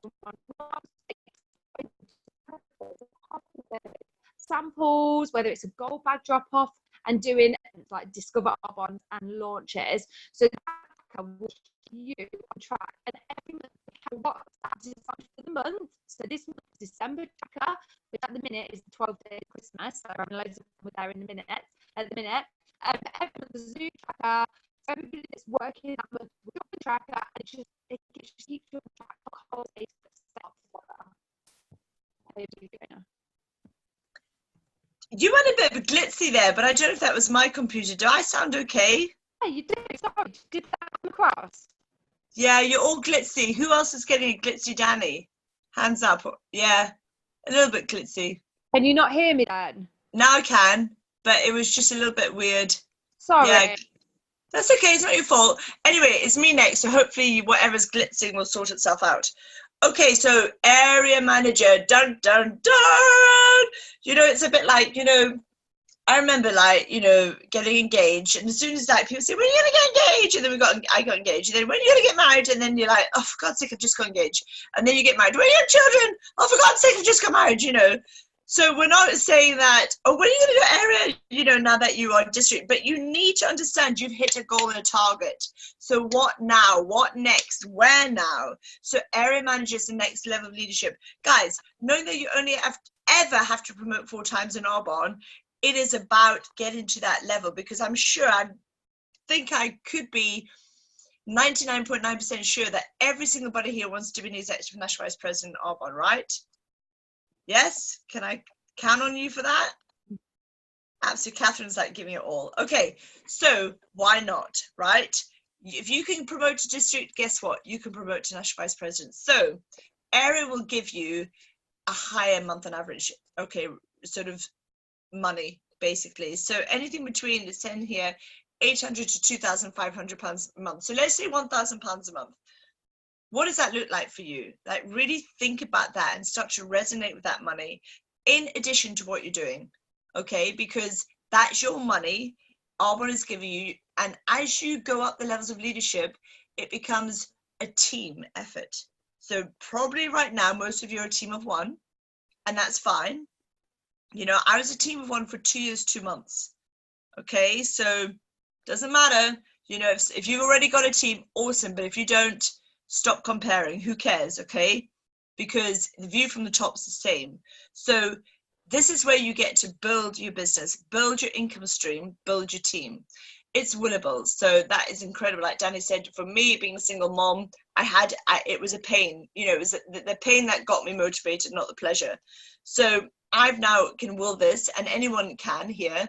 samples, whether it's a gold bag drop off, and doing like discover Arbonne and launches. So that will keep you on track. And every month we have WhatsApp designed for the month. So this month is December tracker, which at the minute is the 12th day of Christmas. So I'm loads of people there in a minute. At the minute, every month there's a new tracker. So everybody that's working that month will drop the tracker, and it just keeps you on track for the whole day. You had a bit of a glitzy there, but I don't know if that was my computer. Do I sound okay? Yeah, you do. Sorry, did that come across? Yeah, you're all glitzy. Who else is getting a glitzy, Danny? Hands up. Yeah, a little bit glitzy. Can you not hear me then? Now I can, but it was just a little bit weird. Sorry. Yeah, that's okay. It's not your fault. Anyway, it's me next, so hopefully whatever's glitzing will sort itself out. Okay, so area manager, dun, dun, dun. You know, it's a bit like, you know, I remember like, you know, getting engaged, and as soon as like people say, when are you gonna get engaged? And then I got engaged, and then when are you gonna get married? And then you're like, oh, for God's sake, I've just got engaged. And then you get married. When are you children? Oh, for God's sake, I've just got married, you know. So we're not saying that, oh, when are you gonna go area, you know, now that you are district, but you need to understand you've hit a goal and a target. So what now? What next? Where now? So area manager is the next level of leadership. Guys, knowing that you only ever have to promote 4 times in Arbonne, it is about getting to that level, because I'm sure, I think I could be 99.9% sure that every single body here wants to be an executive national vice president in Arbonne, right? Yes? Can I count on you for that? Absolutely. Catherine's like giving it all. Okay, so why not, right? If you can promote to district, guess what? You can promote to national vice president. So area will give you a higher month on average, okay, sort of money, basically. So anything between, it's 10 here, 800 to 2,500 pounds a month. So let's say 1,000 pounds a month. What does that look like for you? Like, really think about that and start to resonate with that money in addition to what you're doing, okay? Because that's your money Arbonne is giving you, and as you go up the levels of leadership, it becomes a team effort. So probably right now most of you are a team of 1, and that's fine. You know, I was a team of 1 for 2 years, 2 months. Okay, so doesn't matter. You know, if you've already got a team, awesome. But if you don't, stop comparing. Who cares? Okay, because the view from the top is the same. So this is where you get to build your business, build your income stream, build your team. It's willable. So that is incredible. Like Danny said, for me, being a single mom, it was a pain. You know, it was the pain that got me motivated, not the pleasure. So I've now can will this, and anyone can here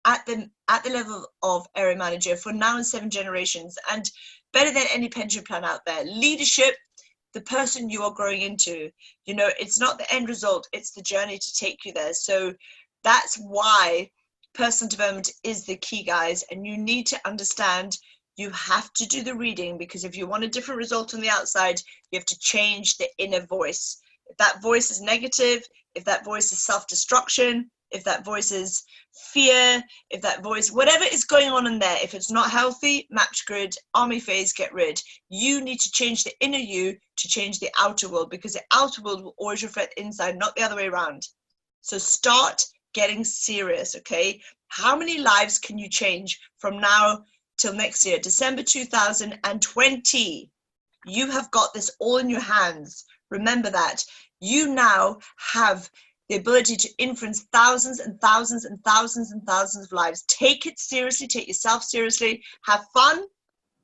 at the level of area manager for now and 7 generations, and better than any pension plan out there. Leadership, the person you are growing into, you know, it's not the end result, it's the journey to take you there. So that's why personal development is the key, guys. And you need to understand you have to do the reading, because if you want a different result on the outside, you have to change the inner voice. If that voice is negative, if that voice is self-destruction, if that voice is fear, if that voice, whatever is going on in there, if it's not healthy, match grid, army phase, get rid. You need to change the inner you to change the outer world, because the outer world will always reflect inside, not the other way around. So start getting serious, okay? How many lives can you change from now till next year, December 2020? You have got this all in your hands. Remember that. You now have the ability to influence thousands and thousands and thousands and thousands of lives. Take it seriously, take yourself seriously, have fun,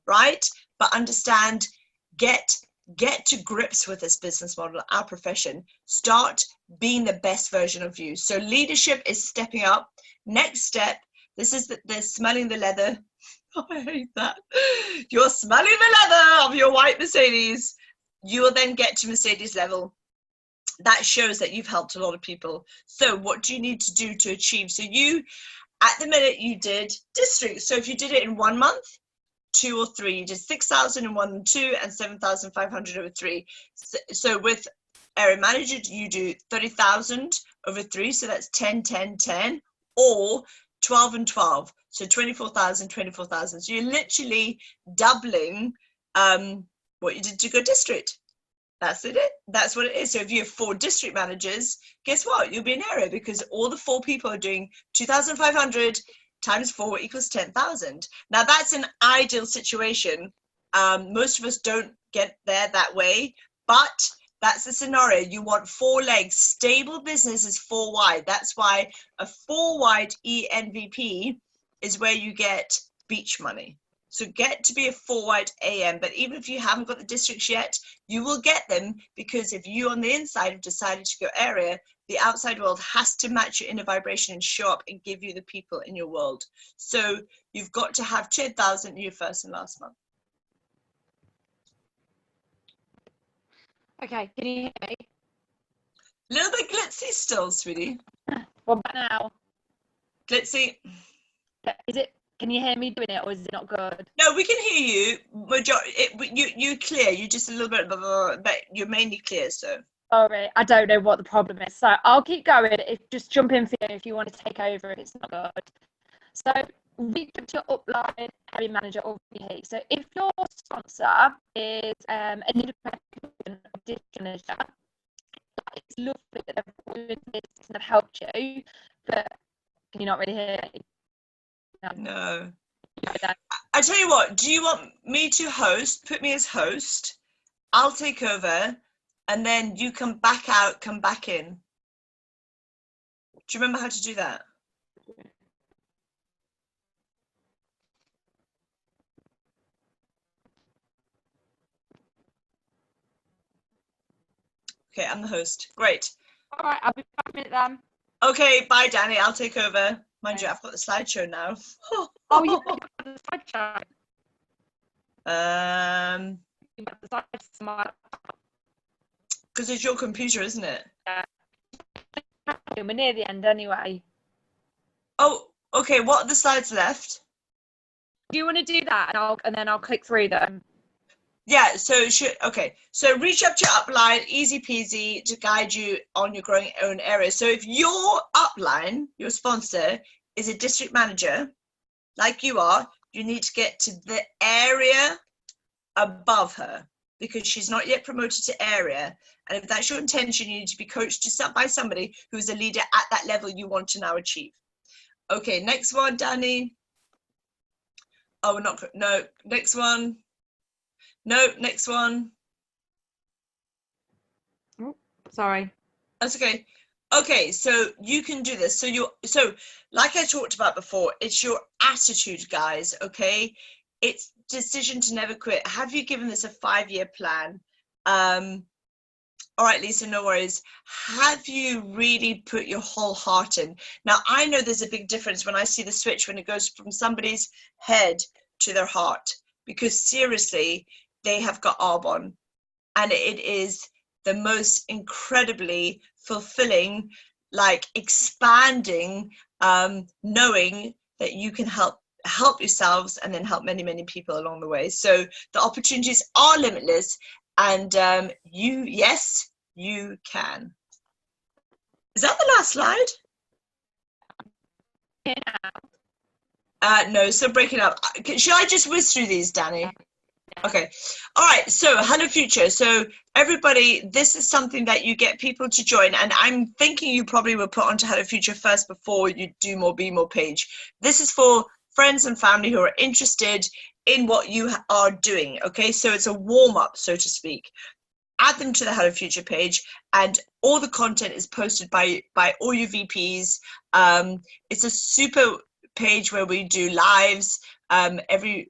right? But understand, get to grips with this business model, our profession. Start being the best version of you. So leadership is stepping up. Next step, this is the smelling the leather. Oh, I hate that. You're smelling the leather of your white Mercedes. You will then get to Mercedes level. That shows that you've helped a lot of people. So what do you need to do to achieve? So you, at the minute, you did districts. So if you did it in 1 month, 2 or 3, you did 6,000 in 1 and 2 and 7,500 over 3. So with area manager, you do 30,000 over 3. So that's 10, 10, 10, or 12 and 12. So 24,000, 24,000. So you're literally doubling what you did to go district. That's it. That's what it is. So if you have 4 district managers, guess what? You'll be in area because all the 4 people are doing 2,500 times 4 equals 10,000. Now that's an ideal situation. Most of us don't get there that way, but that's the scenario. You want 4 legs. Stable business is 4 wide. That's why a 4 wide ENVP is where you get beach money. So get to be a 4 wide AM, but even if you haven't got the districts yet, you will get them, because if you on the inside have decided to go area, the outside world has to match your inner vibration and show up and give you the people in your world. So you've got to have 2,000 in your first and last month. Okay, can you hear me? A little bit glitzy still, sweetie. What about now? Glitzy. Is it? Can you hear me doing it, or is it not good? No, we can hear you. You're clear. You're just a little bit, but you're mainly clear. So. Sorry, I don't know what the problem is. So I'll keep going. Just jump in, Fiona, if you want to take over if it's not good. So reach up to your upline area manager or VP. So if your sponsor is an independent district manager, it's lovely that they've brought you into this and they've helped you, but can you not really hear me? No. I tell you what, do you want me to host? Put me as host. I'll take over, and then you come back out, come back in. Do you remember how to do that? Okay, I'm the host. Great. All right, I'll be back in a minute then. Okay, bye, Danny. I'll take over. Mind you, I've got the slideshow now. Oh, you've got the slideshow. Because it's your computer, isn't it? Yeah. We're near the end anyway. Oh, okay. What are the slides left? Do you want to do that, and then I'll click through them? Yeah. So okay. So reach up to your upline, easy peasy, to guide you on your growing own area. So if your upline, your sponsor, is a district manager, like you are, you need to get to the area above her, because she's not yet promoted to area. And if that's your intention, you need to be coached by somebody who's a leader at that level you want to now achieve. Okay, next one, Danny. Oh, no, next one. No, next one. Oh, sorry. That's okay. Okay, so you can do this. So like I talked about before, it's your attitude, guys, okay? It's decision to never quit. Have you given this a 5-year plan? All right, Lisa, no worries. Have you really put your whole heart in? Now, I know there's a big difference when I see the switch when it goes from somebody's head to their heart, because seriously, they have got Arbonne, and it is the most incredibly fulfilling, like expanding, knowing that you can help yourselves and then help many, many people along the way. So the opportunities are limitless, and yes, you can. Is that the last slide? Yeah. No, so break it up. Should I just whiz through these, Danny? Okay. All right. So Hello Future. So everybody, this is something that you get people to join. And I'm thinking you probably will put onto Hello Future first before you do more Be More page. This is for friends and family who are interested in what you are doing. Okay. So it's a warm up, so to speak. Add them to the Hello Future page, and all the content is posted by all your VPs. It's a super page where we do lives every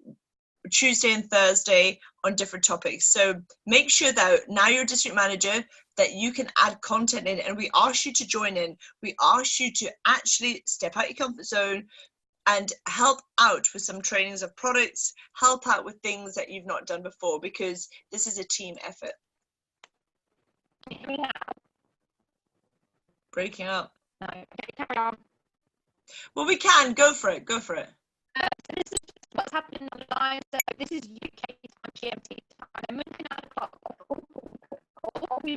Tuesday and Thursday on different topics. So make sure that now you're a district manager that you can add content in, and we ask you to join in. We ask you to actually step out your comfort zone and help out with some trainings of products, help out with things that you've not done before, because this is a team effort. Breaking up. No, okay, carry on. Well, we can go for it. Go for it. So this is just what's happening online. So this is UK time, GMT time. And Monday 9 o'clock, we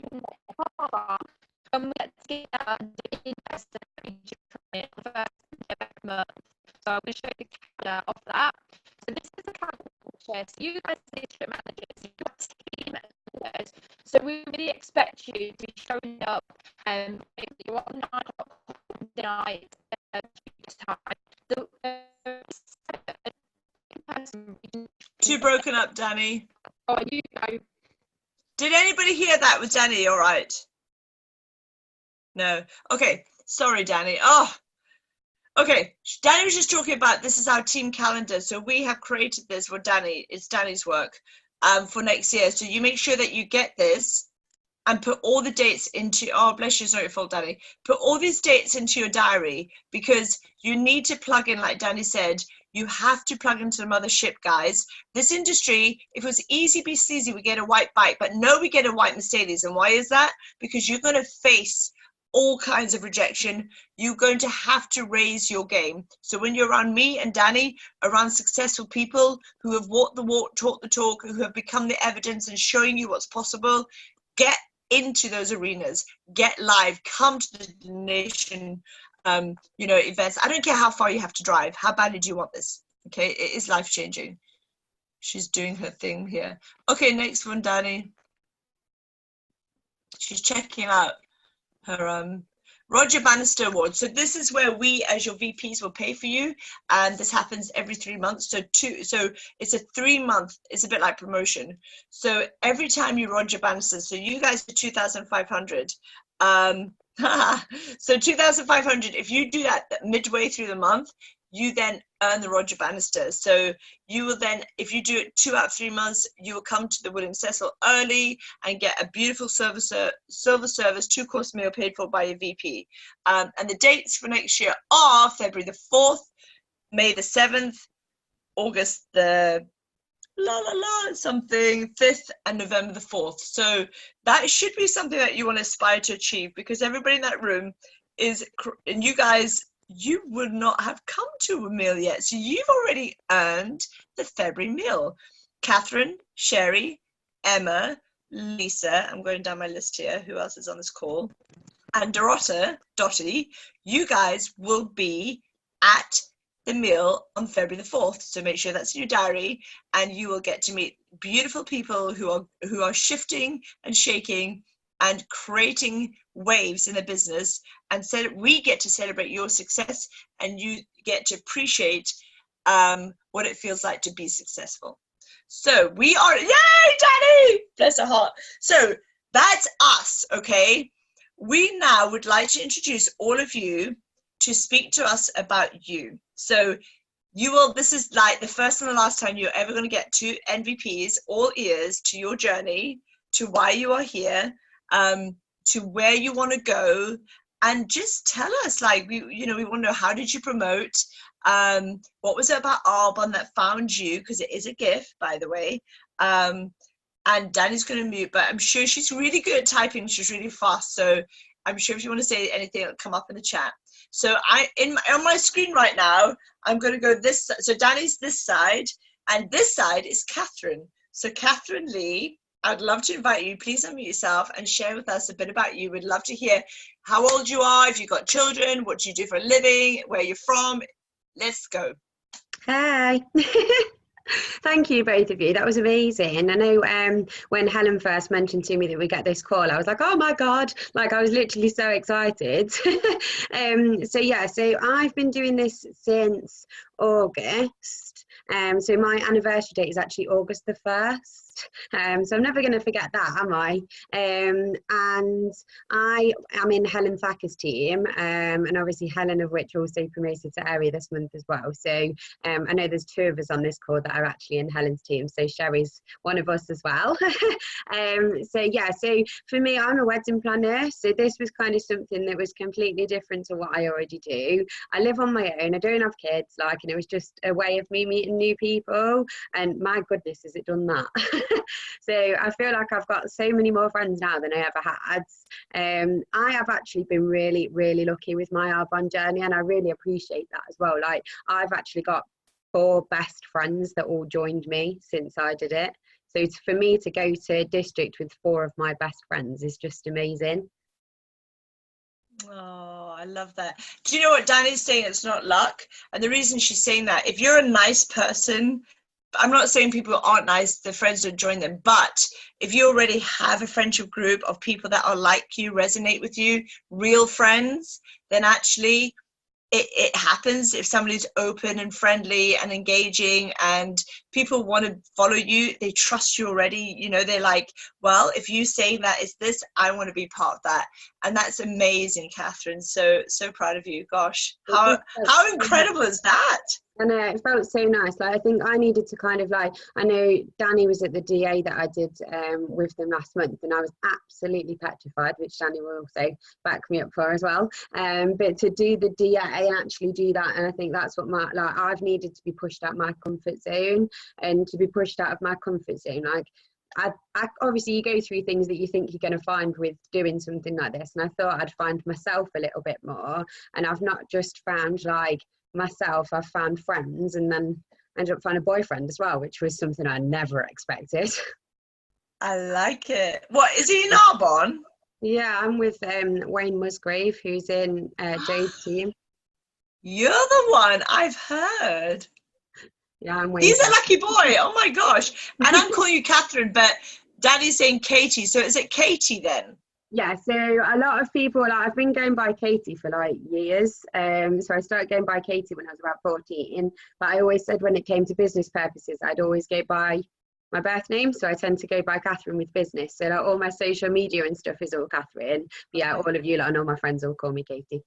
get together and do investor training for the first month. So I'm going to show you the calendar of that. So this is the calendar. So you guys are the district managers, you've got team members. So we really expect you to be showing up and you're on 9 o'clock night time. Too broken up, Danny. Oh, you go. Did anybody hear that? Was Danny all right? No. Okay. Sorry, Danny. Oh, okay. Danny was just talking about this is our team calendar. So we have created this for Danny. It's Danny's work for next year. So you make sure that you get this and put all the dates into, oh, bless you, it's not your fault, Danny. Put all these dates into your diary, because you need to plug in, like Danny said, you have to plug into the mothership, guys. This industry, if it was easy be sleazy, we get a white bike, but no, we get a white Mercedes. And why is that? Because you're going to face all kinds of rejection. You're going to have to raise your game. So when you're around me and Danny, around successful people who have walked the walk, talked the talk, who have become the evidence and showing you what's possible, get into those arenas, get live, come to the nation, events. I don't care how far you have to drive. How badly do you want this? Okay, it is life changing. She's doing her thing here. Okay, next one, Danny. She's checking out her Roger Bannister Award. So this is where we, as your VPs, will pay for you, and this happens every 3 months. So it's a 3 month. It's a bit like promotion. So every time you Roger Bannister, so you guys are 2,500. So 2,500. If you do that midway through the month, you then earn the Roger Bannister. So you will then, if you do it 2 out of 3 months, you will come to the William Cecil early and get a beautiful silver service 2-course meal paid for by your VP. And the dates for next year are February the 4th, May the 7th, August the 5th, and November the 4th. So that should be something that you want to aspire to achieve, because everybody in that room is, and you guys, you would not have come to a meal yet. So you've already earned the February meal. Catherine, Sherry, Emma, Lisa, I'm going down my list here. Who else is on this call? And Dottie, you guys will be at the meal on February the 4th. So make sure that's in your diary, and you will get to meet beautiful people who are shifting and shaking and creating waves in the business, and we get to celebrate your success, and you get to appreciate what it feels like to be successful. So we are, yay, Danny! Bless her heart. So that's us, okay? We now would like to introduce all of you to speak to us about you. So this is like the first and the last time you're ever going to get 2 NVPs, all ears to your journey, to why you are here, to where you want to go, and just tell us, like, we want to know, how did you promote? What was it about Arbonne that found you? Because it is a gift, by the way. And Danny's going to mute, but I'm sure she's really good at typing. She's really fast. So I'm sure if you want to say anything, it'll come up in the chat. So on my screen right now, I'm going to go this side. So Danny's this side, and this side is Catherine. So Catherine Lee, I'd love to invite you. Please unmute yourself and share with us a bit about you. We'd love to hear how old you are, if you've got children, what do you do for a living, where you're from. Let's go. Hi. Thank you, both of you. That was amazing. I know when Helen first mentioned to me that we get this call, I was like, oh my God, like I was literally so excited. So yeah, so I've been doing this since August. So my anniversary date is actually August the 1st. So I'm never going to forget that, am I? And I am in Helen Thacker's team, and obviously Helen of which also promoted to area this month as well. So I know there's 2 of us on this call that are actually in Helen's team, so Sherry's one of us as well. So yeah, so for me, I'm a wedding planner, so this was kind of something that was completely different to what I already do. I live on my own, I don't have kids, like, and it was just a way of me meeting new people, and my goodness, has it done that. So I feel like I've got so many more friends now than I ever had. I have actually been really, really lucky with my Arbonne journey, and I really appreciate that as well. Like, I've actually got 4 best friends that all joined me since I did it. So for me to go to district with 4 of my best friends is just amazing. Oh, I love that. Do you know what Danny's saying? It's not luck. And the reason she's saying that, if you're a nice person, I'm not saying people aren't nice, their friends don't join them, but if you already have a friendship group of people that are like you, resonate with you, real friends, then actually it happens. If somebody's open and friendly and engaging and people want to follow you, they trust you already, you know, they're like, well, if you say that is this, I want to be part of that. And that's amazing, Catherine. So proud of you. Gosh, how incredible is that? And it felt so nice. Like, I think I needed to kind of, like, I know Danny was at the DA that I did with them last month, and I was absolutely petrified, which Danny will also back me up for as well. But to do the DA and actually do that, and I think that's what I've needed to be pushed out of my comfort zone, and to be pushed out of my comfort zone, like, I obviously you go through things that you think you're going to find with doing something like this, and I thought I'd find myself a little bit more, and I've not just found like myself, I've found friends, and then ended up finding a boyfriend as well, which was something I never expected. I like it. What, is he in Arbonne? Yeah, I'm with Wayne Musgrave, who's in Joe's team. You're the one, I've heard. Yeah, I'm Wayne. He's a lucky boy. Oh my gosh. And I'm calling you Catherine, but Danny's saying Katie. So is it Katie then? Yeah, so a lot of people, like, I've been going by Katie for like years. So I started going by Katie when I was about 14. But I always said when it came to business purposes, I'd always go by my birth name. So I tend to go by Catherine with business. So like, all my social media and stuff is all Catherine. But yeah, all of you, like, I know my friends all call me Katie.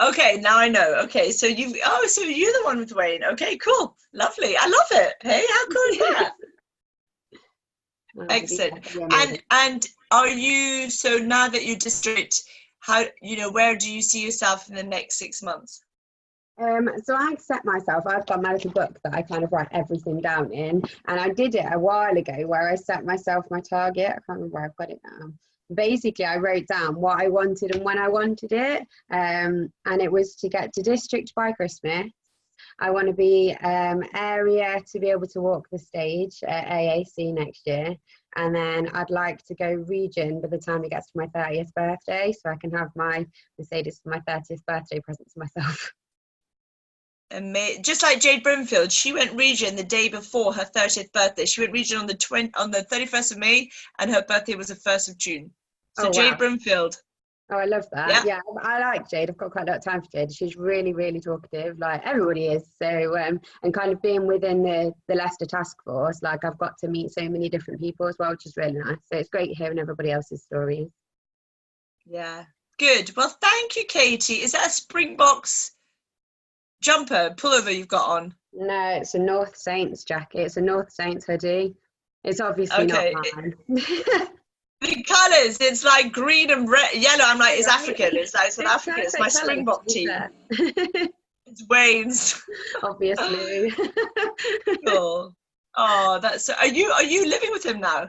Okay, now I know. Okay, so you're the one with Wayne. Okay, cool. Lovely. I love it. Hey, how cool is that? Excellent. And are you, so now that you're district, how, you know, where do you see yourself in the next 6 months? So I set myself, I've got my little book that I kind of write everything down in, and I did it a while ago where I set myself my target. I can't remember where I've got it now. Basically, I wrote down what I wanted and when I wanted it, and it was to get to district by Christmas. I want to be area to be able to walk the stage at AAC next year, and then I'd like to go region by the time it gets to my 30th birthday, so I can have my Mercedes for my 30th birthday present to myself. Just like Jade Brimfield, she went region the day before her 30th birthday. She went region on the 31st of May, and her birthday was the 1st of June. So oh, Jade Brimfield. Oh, I love that. Yeah, I like Jade. I've got quite a lot of time for Jade. She's really, really talkative, like everybody is. So, and kind of being within the Leicester task force, like I've got to meet so many different people as well, which is really nice. So it's great hearing everybody else's stories. Yeah, good. Well, thank you, Katie. Is that a Springboks jumper, pullover you've got on? No, it's a North Saints jacket. It's a North Saints hoodie. It's obviously not mine. The colours, it's like green and red, yellow. I'm like, it's African. It's like South African. It's my Springbok team. It's Wayne's. Obviously. Cool. Oh, that's so. Are you living with him now?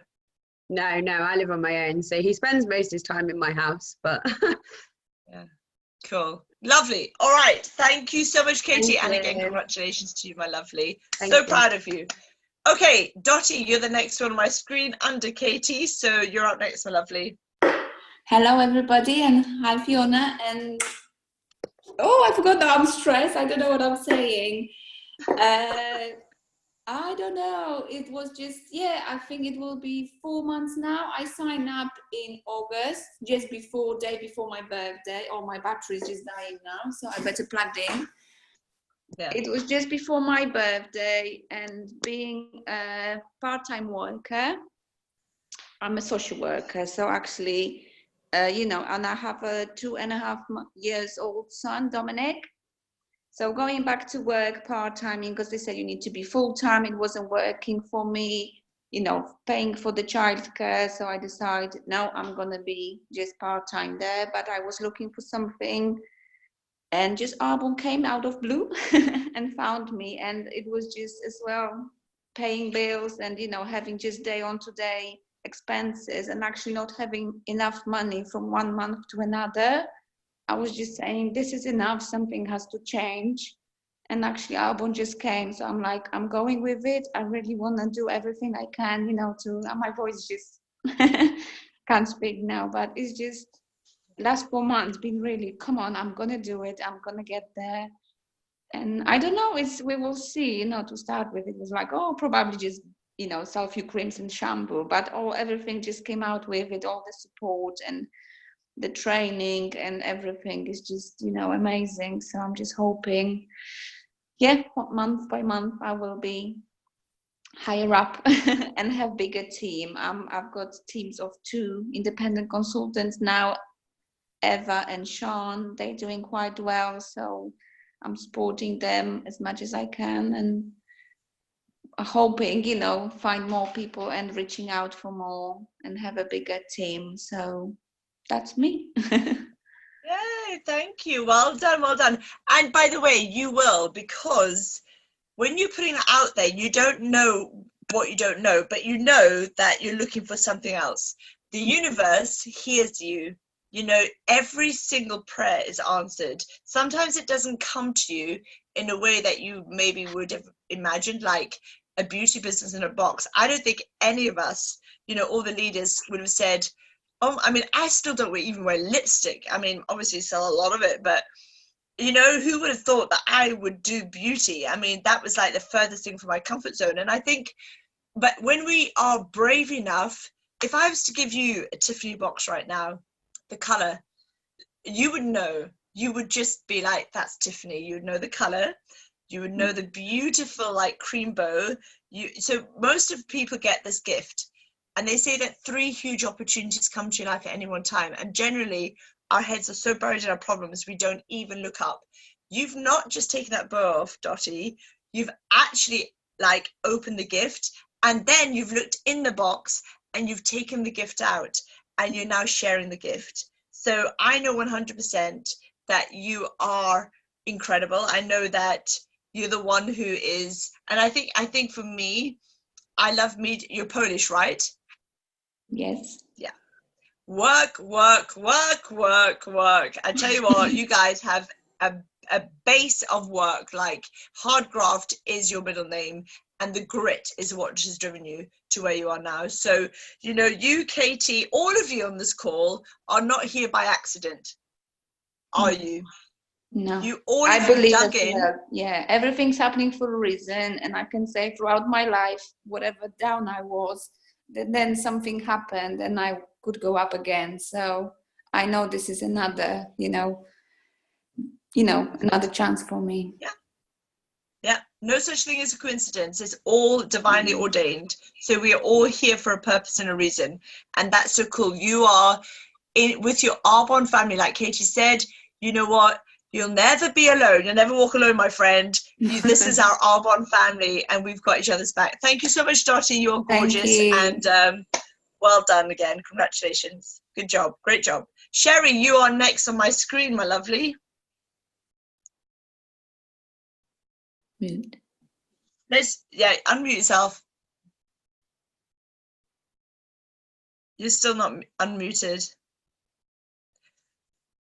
No, I live on my own. So he spends most of his time in my house, but yeah. Cool. Lovely. All right. Thank you so much, Katie. And again, congratulations to you, my lovely. So proud of you. Okay, Dottie, you're the next one on my screen under Katie, so you're up next, my lovely. Hello, everybody, and hi, Fiona. And oh, I forgot that I'm stressed. I don't know what I'm saying. I don't know. It was just, yeah, I think it will be 4 months now. I signed up in August, just day before my birthday. Oh, my battery is just dying now, so I better plug in. Yeah. It was just before my birthday, and being a part-time worker, I'm a social worker, so actually, and I have a 2.5 years old son, Dominic. So going back to work part-time, because they said you need to be full-time, it wasn't working for me, paying for the childcare. So I decided, no, I'm going to be just part-time there. But I was looking for something, and just Arbon came out of blue and found me. And it was just as well paying bills and, having just day on to day expenses and actually not having enough money from one month to another. I was just saying, this is enough, something has to change. And actually Arbon just came. So I'm like, I'm going with it. I really want to do everything I can, my voice just can't speak now, but it's just last 4 months been really, come on, I'm going to do it. I'm going to get there. And I don't know, we will see, to start with. It was like, oh, probably just, sell a few creams and shampoo, but everything just came out with it, all the support and the training and everything is just, amazing. So I'm just hoping, month by month I will be higher up and have bigger team. I've got teams of 2 independent consultants now, Eva and Sean. They're doing quite well, so I'm supporting them as much as I can and hoping, find more people and reaching out for more and have a bigger team. So that's me. Yay, thank you. Well done, well done. And by the way, you will, because when you're putting it out there, you don't know what you don't know, but you know that you're looking for something else. The universe hears you. Every single prayer is answered. Sometimes it doesn't come to you in a way that you maybe would have imagined, like a beauty business in a box. I don't think any of us, all the leaders would have said, oh, I mean, I still don't even wear lipstick. I mean, obviously sell a lot of it, but who would have thought that I would do beauty? I mean, that was like the furthest thing from my comfort zone. And I think, but when we are brave enough, if I was to give you a Tiffany box right now, the color, you would know. You would just be like, that's Tiffany. You would know the color. You would know the beautiful like cream bow. So most of people get this gift. And they say that 3 huge opportunities come to your life at any one time. And generally, our heads are so buried in our problems, we don't even look up. You've not just taken that bow off, Dottie. You've actually like opened the gift, and then you've looked in the box and you've taken the gift out, and you're now sharing the gift. So I know 100% that you are incredible. I know that you're the one who is, and I think for me, I love media. You're Polish, right? Yes. Yeah. Work. I tell you what, you guys have a base of work. Like hard graft is your middle name, and the grit is what has driven you to where you are now. So, you, Katie, all of you on this call are not here by accident, are you? No. You all I believe dug in. well. Yeah, everything's happening for a reason, and I can say throughout my life, whatever down I was, then something happened and I could go up again. So I know this is another, another chance for me. Yeah, no such thing as a coincidence. It's all divinely ordained. So we are all here for a purpose and a reason. And that's so cool. You are with your Arbon family, like Katie said, you know what? You'll never be alone. You'll never walk alone, my friend. This is our Arbon family, and we've got each other's back. Thank you so much, Dottie. You're gorgeous. And well done again. Congratulations. Good job. Great job. Sherry, you are next on my screen, my lovely. Mute. Unmute yourself. You're still not unmuted.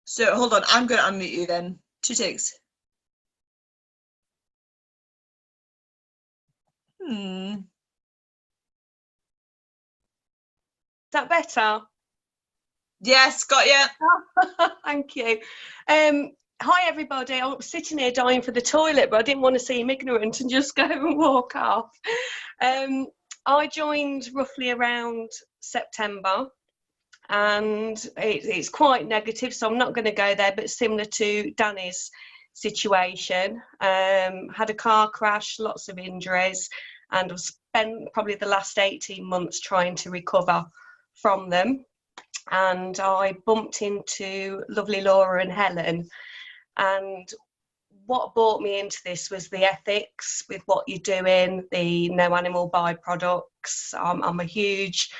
So hold on, I'm going to unmute you then. 2 ticks. Is that better? Yes, got you. Thank you. hi everybody. I was sitting here dying for the toilet, but I didn't want to seem ignorant and just go and walk off. I joined roughly around September, and it's quite negative, so I'm not going to go there, but similar to Danni's situation. Had a car crash, lots of injuries, and I've spent probably the last 18 months trying to recover from them. And I bumped into lovely Laura and Helen, and what brought me into this was the ethics with what you're doing, the no animal byproducts. I'm a huge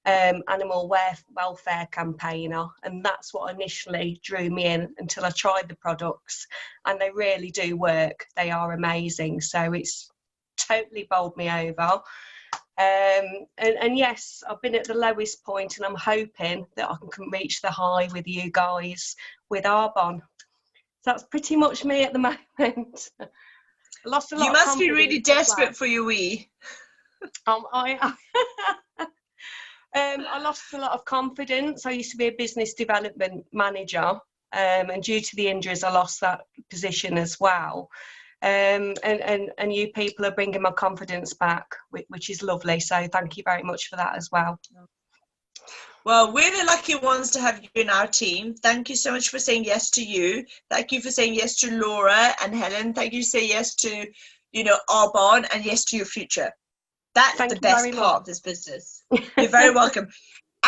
animal welfare campaigner, and that's what initially drew me in until I tried the products, and they really do work. They are amazing, so it's totally bowled me over. And yes, I've been at the lowest point, and I'm hoping that I can reach the high with you guys with Arbonne. So that's pretty much me at the moment. I lost a lot. You must be really desperate for your wee. I lost a lot of confidence. I used to be a business development manager, and due to the injuries, I lost that position as well. And you people are bringing my confidence back, which is lovely. So thank you very much for that as well. Well, we're the lucky ones to have you in our team. Thank you so much for saying yes to you. Thank you for saying yes to Laura and Helen. Thank you for saying yes to, Arbonne, and yes to your future. That's the best part of this business. You're very welcome.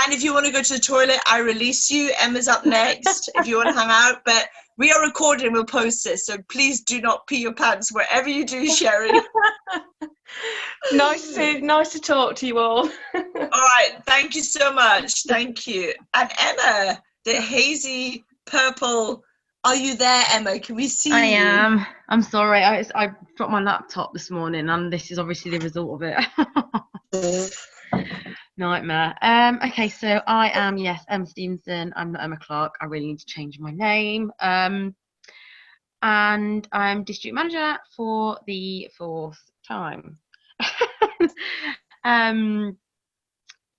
And if you want to go to the toilet, I release you. Emma's up next if you want to hang out. But we are recording and we'll post this. So please do not pee your pants wherever you do, Sherry. Nice to talk to you all. All right. Thank you so much. Thank you. And Emma, the hazy purple. Are you there, Emma? Can we see you? I am. I'm sorry. I dropped my laptop this morning, and this is obviously the result of it. Nightmare. Okay, so I am, yes, Emma Stevenson. I'm not Emma Clark. I really need to change my name. And I'm district manager for the 4th time.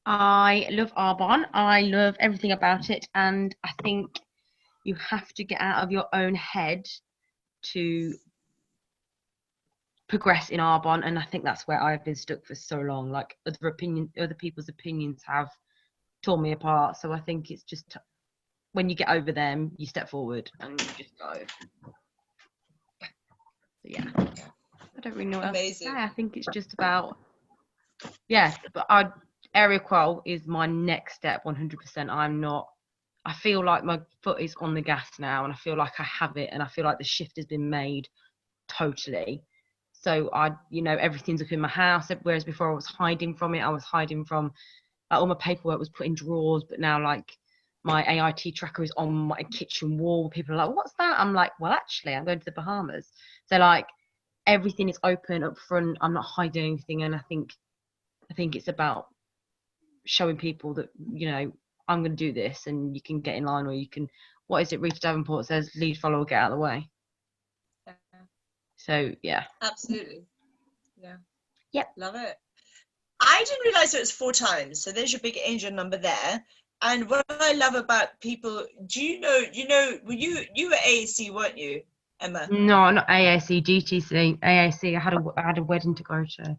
I love Arbonne. I love everything about it, and I think you have to get out of your own head to progress in Arbonne, and I think that's where I've been stuck for so long. Like other people's opinions have torn me apart. So I think it's just when you get over them, you step forward and you just go. So yeah, I don't really know what else to say. I think it's just about but area qual is my next step 100%. I feel like my foot is on the gas now, and I feel like I have it, and I feel like the shift has been made totally. So everything's up in my house, whereas before I was hiding from it. I was hiding from all my paperwork was put in drawers, but now like my AIT tracker is on my kitchen wall. People are like, what's that? I'm like, well, actually, I'm going to the Bahamas. So like everything is open up front. I'm not hiding anything, and I think it's about showing people that I'm going to do this, and you can get in line, or you can. What is it? Rita Davenport says, "Lead, follow, get out of the way." So yeah, absolutely, yeah, yep, love it. I didn't realize it was 4 times. So there's your big angel number there. And what I love about people, do you know, well, you were AAC, weren't you, Emma? No, not AAC, GTC. AAC. I had a wedding to go to.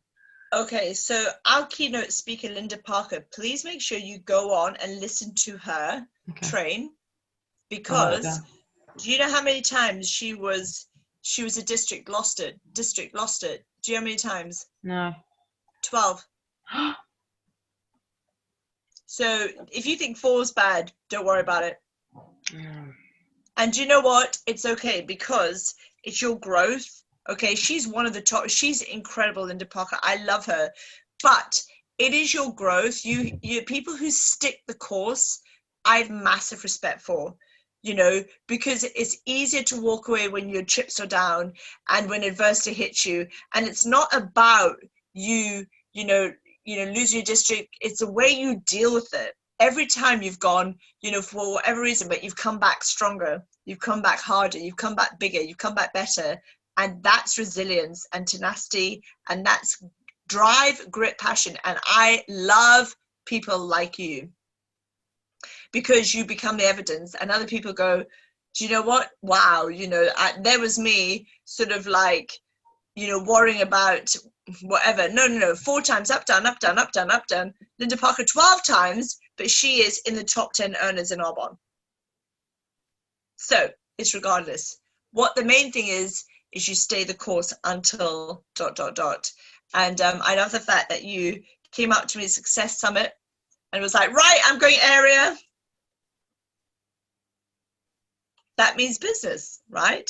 Okay, so our keynote speaker, Linda Parker, please make sure you go on and listen to her train, because do you know how many times she was a district lost it? Do you know how many times? No. 12. So if you think 4 is bad, don't worry about it. And you know what? It's okay, because it's your growth. Okay, she's one of the top. She's incredible, Linda Parker. I love her. But it is your growth. You people who stick the course, I have massive respect for. Because it's easier to walk away when your chips are down and when adversity hits you. And it's not about you losing your district. It's the way you deal with it. Every time you've gone, for whatever reason, but you've come back stronger, you've come back harder, you've come back bigger, you've come back better. And that's resilience and tenacity, and that's drive, grit, passion. And I love people like you, because you become the evidence, and other people go, do you know what? Wow, you know, there was me sort of like, you know, worrying about whatever. No, 4 times, up, down, up, down, up, down, up, down. Linda Parker 12 times, but she is in the top 10 earners in Arbonne. So it's regardless. What the main thing is you stay the course until ... And I love the fact that you came up to me at Success Summit and was like, right, I'm going area. That means business, right?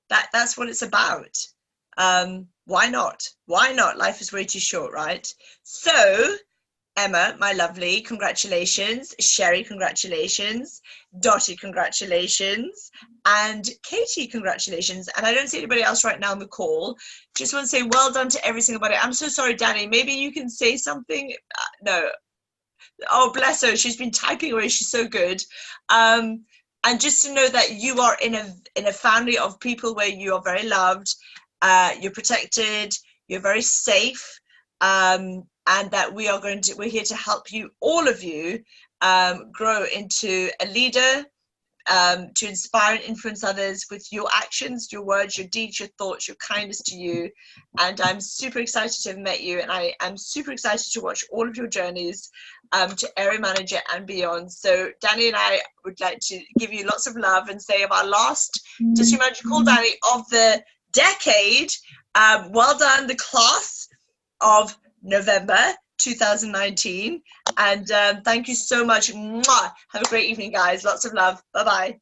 That's what it's about. Why not? Why not? Life is way too short, right? So, Emma, my lovely, congratulations. Sherry, congratulations. Dottie, congratulations. And Katie, congratulations. And I don't see anybody else right now on the call. Just want to say well done to every single body. I'm so sorry, Danni. Maybe you can say something. No. Oh, bless her. She's been typing away. She's so good. And just to know that you are in a family of people where you are very loved, you're protected, you're very safe, and that we're here to help you, all of you, grow into a leader, to inspire and influence others with your actions, your words, your deeds, your thoughts, your kindness to you. And I'm super excited to have met you, and I am super excited to watch all of your journeys to area manager and beyond. So Danni and I would like to give you lots of love and say of our last district manager call, Danni, of the decade, well done, the class of November 2019, and thank you so much. Mwah. Have a great evening, guys. Lots of love. Bye bye.